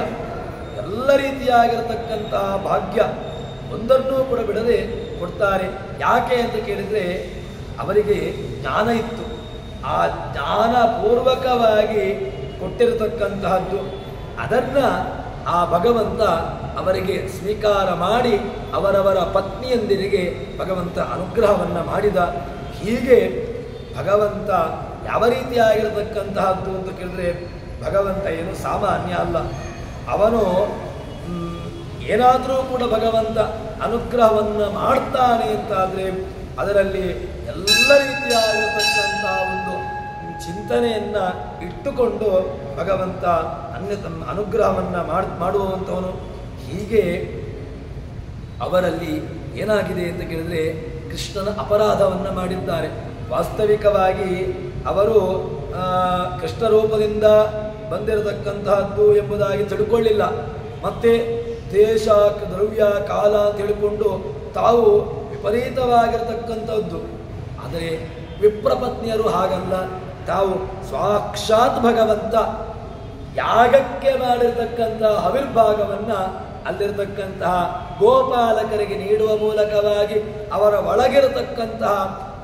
ಎಲ್ಲ ರೀತಿಯಾಗಿರತಕ್ಕಂತಹ ಭಾಗ್ಯ ಒಂದನ್ನೂ ಕೂಡ ಬಿಡದೆ ಕೊಡ್ತಾರೆ. ಯಾಕೆ ಅಂತ ಕೇಳಿದರೆ ಅವರಿಗೆ ಜ್ಞಾನ ಇತ್ತು, ಆ ಜ್ಞಾನಪೂರ್ವಕವಾಗಿ ಕೊಟ್ಟಿರತಕ್ಕಂತಹದ್ದು. ಅದನ್ನು ಆ ಭಗವಂತ ಅವರಿಗೆ ಸ್ವೀಕಾರ ಮಾಡಿ ಅವರವರ ಪತ್ನಿಯಂದಿರಿಗೆ ಭಗವಂತ ಅನುಗ್ರಹವನ್ನು ಮಾಡಿದ. ಹೀಗೆ ಭಗವಂತ ಯಾವ ರೀತಿಯಾಗಿರತಕ್ಕಂತಹದ್ದು ಅಂತ ಕೇಳಿದ್ರೆ ಭಗವಂತ ಏನು ಸಾಮಾನ್ಯ ಅಲ್ಲ. ಅವನು ಏನಾದರೂ ಕೂಡ ಭಗವಂತ ಅನುಗ್ರಹವನ್ನು ಮಾಡ್ತಾನೆ ಅಂತಾದರೆ ಅದರಲ್ಲಿ ಎಲ್ಲ ರೀತಿಯಾಗಿರತಕ್ಕಂತಹ ಒಂದು ಚಿಂತನೆಯನ್ನು ಇಟ್ಟುಕೊಂಡು ಭಗವಂತ ಅನುಗ್ರಹವನ್ನು ಮಾಡುವಂಥವನು. ಹೀಗೆ ಅವರಲ್ಲಿ ಏನಾಗಿದೆ ಅಂತ ಕೇಳಿದರೆ ಕೃಷ್ಣನ ಅಪರಾಧವನ್ನು ಮಾಡಿದ್ದಾರೆ. ವಾಸ್ತವಿಕವಾಗಿ ಅವರು ಕೃಷ್ಣ ರೂಪದಿಂದ ಬಂದಿರತಕ್ಕಂತಹದ್ದು ಎಂಬುದಾಗಿ ತಿಳ್ಕೊಳ್ಳಿಲ್ಲ. ಮತ್ತೆ ದೇಶ ದ್ರವ್ಯ ಕಾಲ ಅಂತ ಹೇಳಿಕೊಂಡು ತಾವು ವಿಪರೀತವಾಗಿರತಕ್ಕಂಥದ್ದು. ಆದರೆ ವಿಪ್ರಪತ್ನಿಯರು ಹಾಗಲ್ಲ. ತಾವು ಸಾಕ್ಷಾತ್ ಭಗವಂತ ಯಾಗಕ್ಕೆ ಮಾಡಿರ್ತಕ್ಕಂತಹ ಹವಿರ್ಭಾಗವನ್ನು ಅಲ್ಲಿರತಕ್ಕಂತಹ ಗೋಪಾಲಕರಿಗೆ ನೀಡುವ ಮೂಲಕವಾಗಿ ಅವರ ಒಳಗಿರತಕ್ಕಂತಹ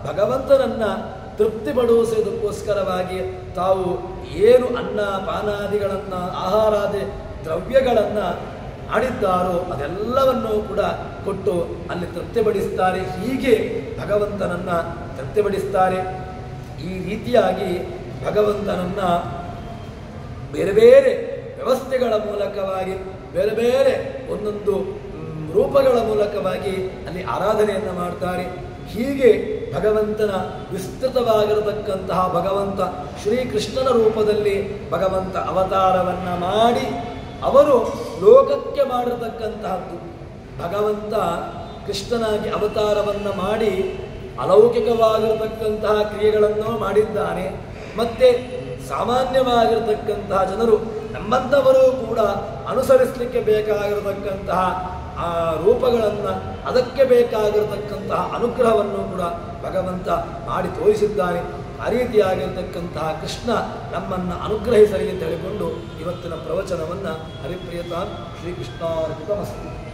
ಭಗವಂತನನ್ನ ತೃಪ್ತಿಪಡಿಸುವುದಕ್ಕೋಸ್ಕರವಾಗಿ ತಾವು ಏನು ಅನ್ನ ಪಾನಾದಿಗಳನ್ನು ಆಹಾರಾದಿ ದ್ರವ್ಯಗಳನ್ನು ಮಾಡಿದ್ದಾರೋ ಅದೆಲ್ಲವನ್ನೂ ಕೂಡ ಕೊಟ್ಟು ಅಲ್ಲಿ ತೃಪ್ತಿಪಡಿಸ್ತಾರೆ. ಹೀಗೆ ಭಗವಂತನನ್ನ ತೃಪ್ತಿಪಡಿಸ್ತಾರೆ. ಈ ರೀತಿಯಾಗಿ ಭಗವಂತನನ್ನ ಬೇರೆ ಬೇರೆ ವ್ಯವಸ್ಥೆಗಳ ಮೂಲಕವಾಗಿ ಬೇರೆ ಬೇರೆ ಒಂದೊಂದು ರೂಪಗಳ ಮೂಲಕವಾಗಿ ಅಲ್ಲಿ ಆರಾಧನೆಯನ್ನು ಮಾಡ್ತಾರೆ. ಹೀಗೆ ಭಗವಂತನ ವಿಸ್ತೃತವಾಗಿರತಕ್ಕಂತಹ ಭಗವಂತ ಶ್ರೀಕೃಷ್ಣನ ರೂಪದಲ್ಲಿ ಭಗವಂತ ಅವತಾರವನ್ನು ಮಾಡಿ ಅವರು ಲೋಕಕ್ಕೆ ಮಾಡಿರತಕ್ಕಂತಹದ್ದು. ಭಗವಂತ ಕೃಷ್ಣನಾಗಿ ಅವತಾರವನ್ನು ಮಾಡಿ ಅಲೌಕಿಕವಾಗಿರತಕ್ಕಂತಹ ಕ್ರಿಯೆಗಳನ್ನು ಮಾಡಿದ್ದಾನೆ. ಮತ್ತೆ ಸಾಮಾನ್ಯವಾಗಿರತಕ್ಕಂತಹ ಜನರು ನಮ್ಮಂಥವರು ಕೂಡ ಅನುಸರಿಸಲಿಕ್ಕೆ ಬೇಕಾಗಿರತಕ್ಕಂತಹ ಆ ರೂಪಗಳನ್ನು ಅದಕ್ಕೆ ಬೇಕಾಗಿರತಕ್ಕಂತಹ ಅನುಗ್ರಹವನ್ನು ಕೂಡ ಭಗವಂತ ಮಾಡಿ ತೋರಿಸಿದ್ದಾನೆ. ಆ ರೀತಿಯಾಗಿರ್ತಕ್ಕಂತಹ ಕೃಷ್ಣ ನಮ್ಮನ್ನು ಅನುಗ್ರಹಿಸಲಿ ಅಂತ ಹೇಳಿಕೊಂಡು ಇವತ್ತಿನ ಪ್ರವಚನವನ್ನು ಹರಿಪ್ರಿಯತಾನ್ ಶ್ರೀಕೃಷ್ಣಾರ್ಪಿತಮಸ್ತು.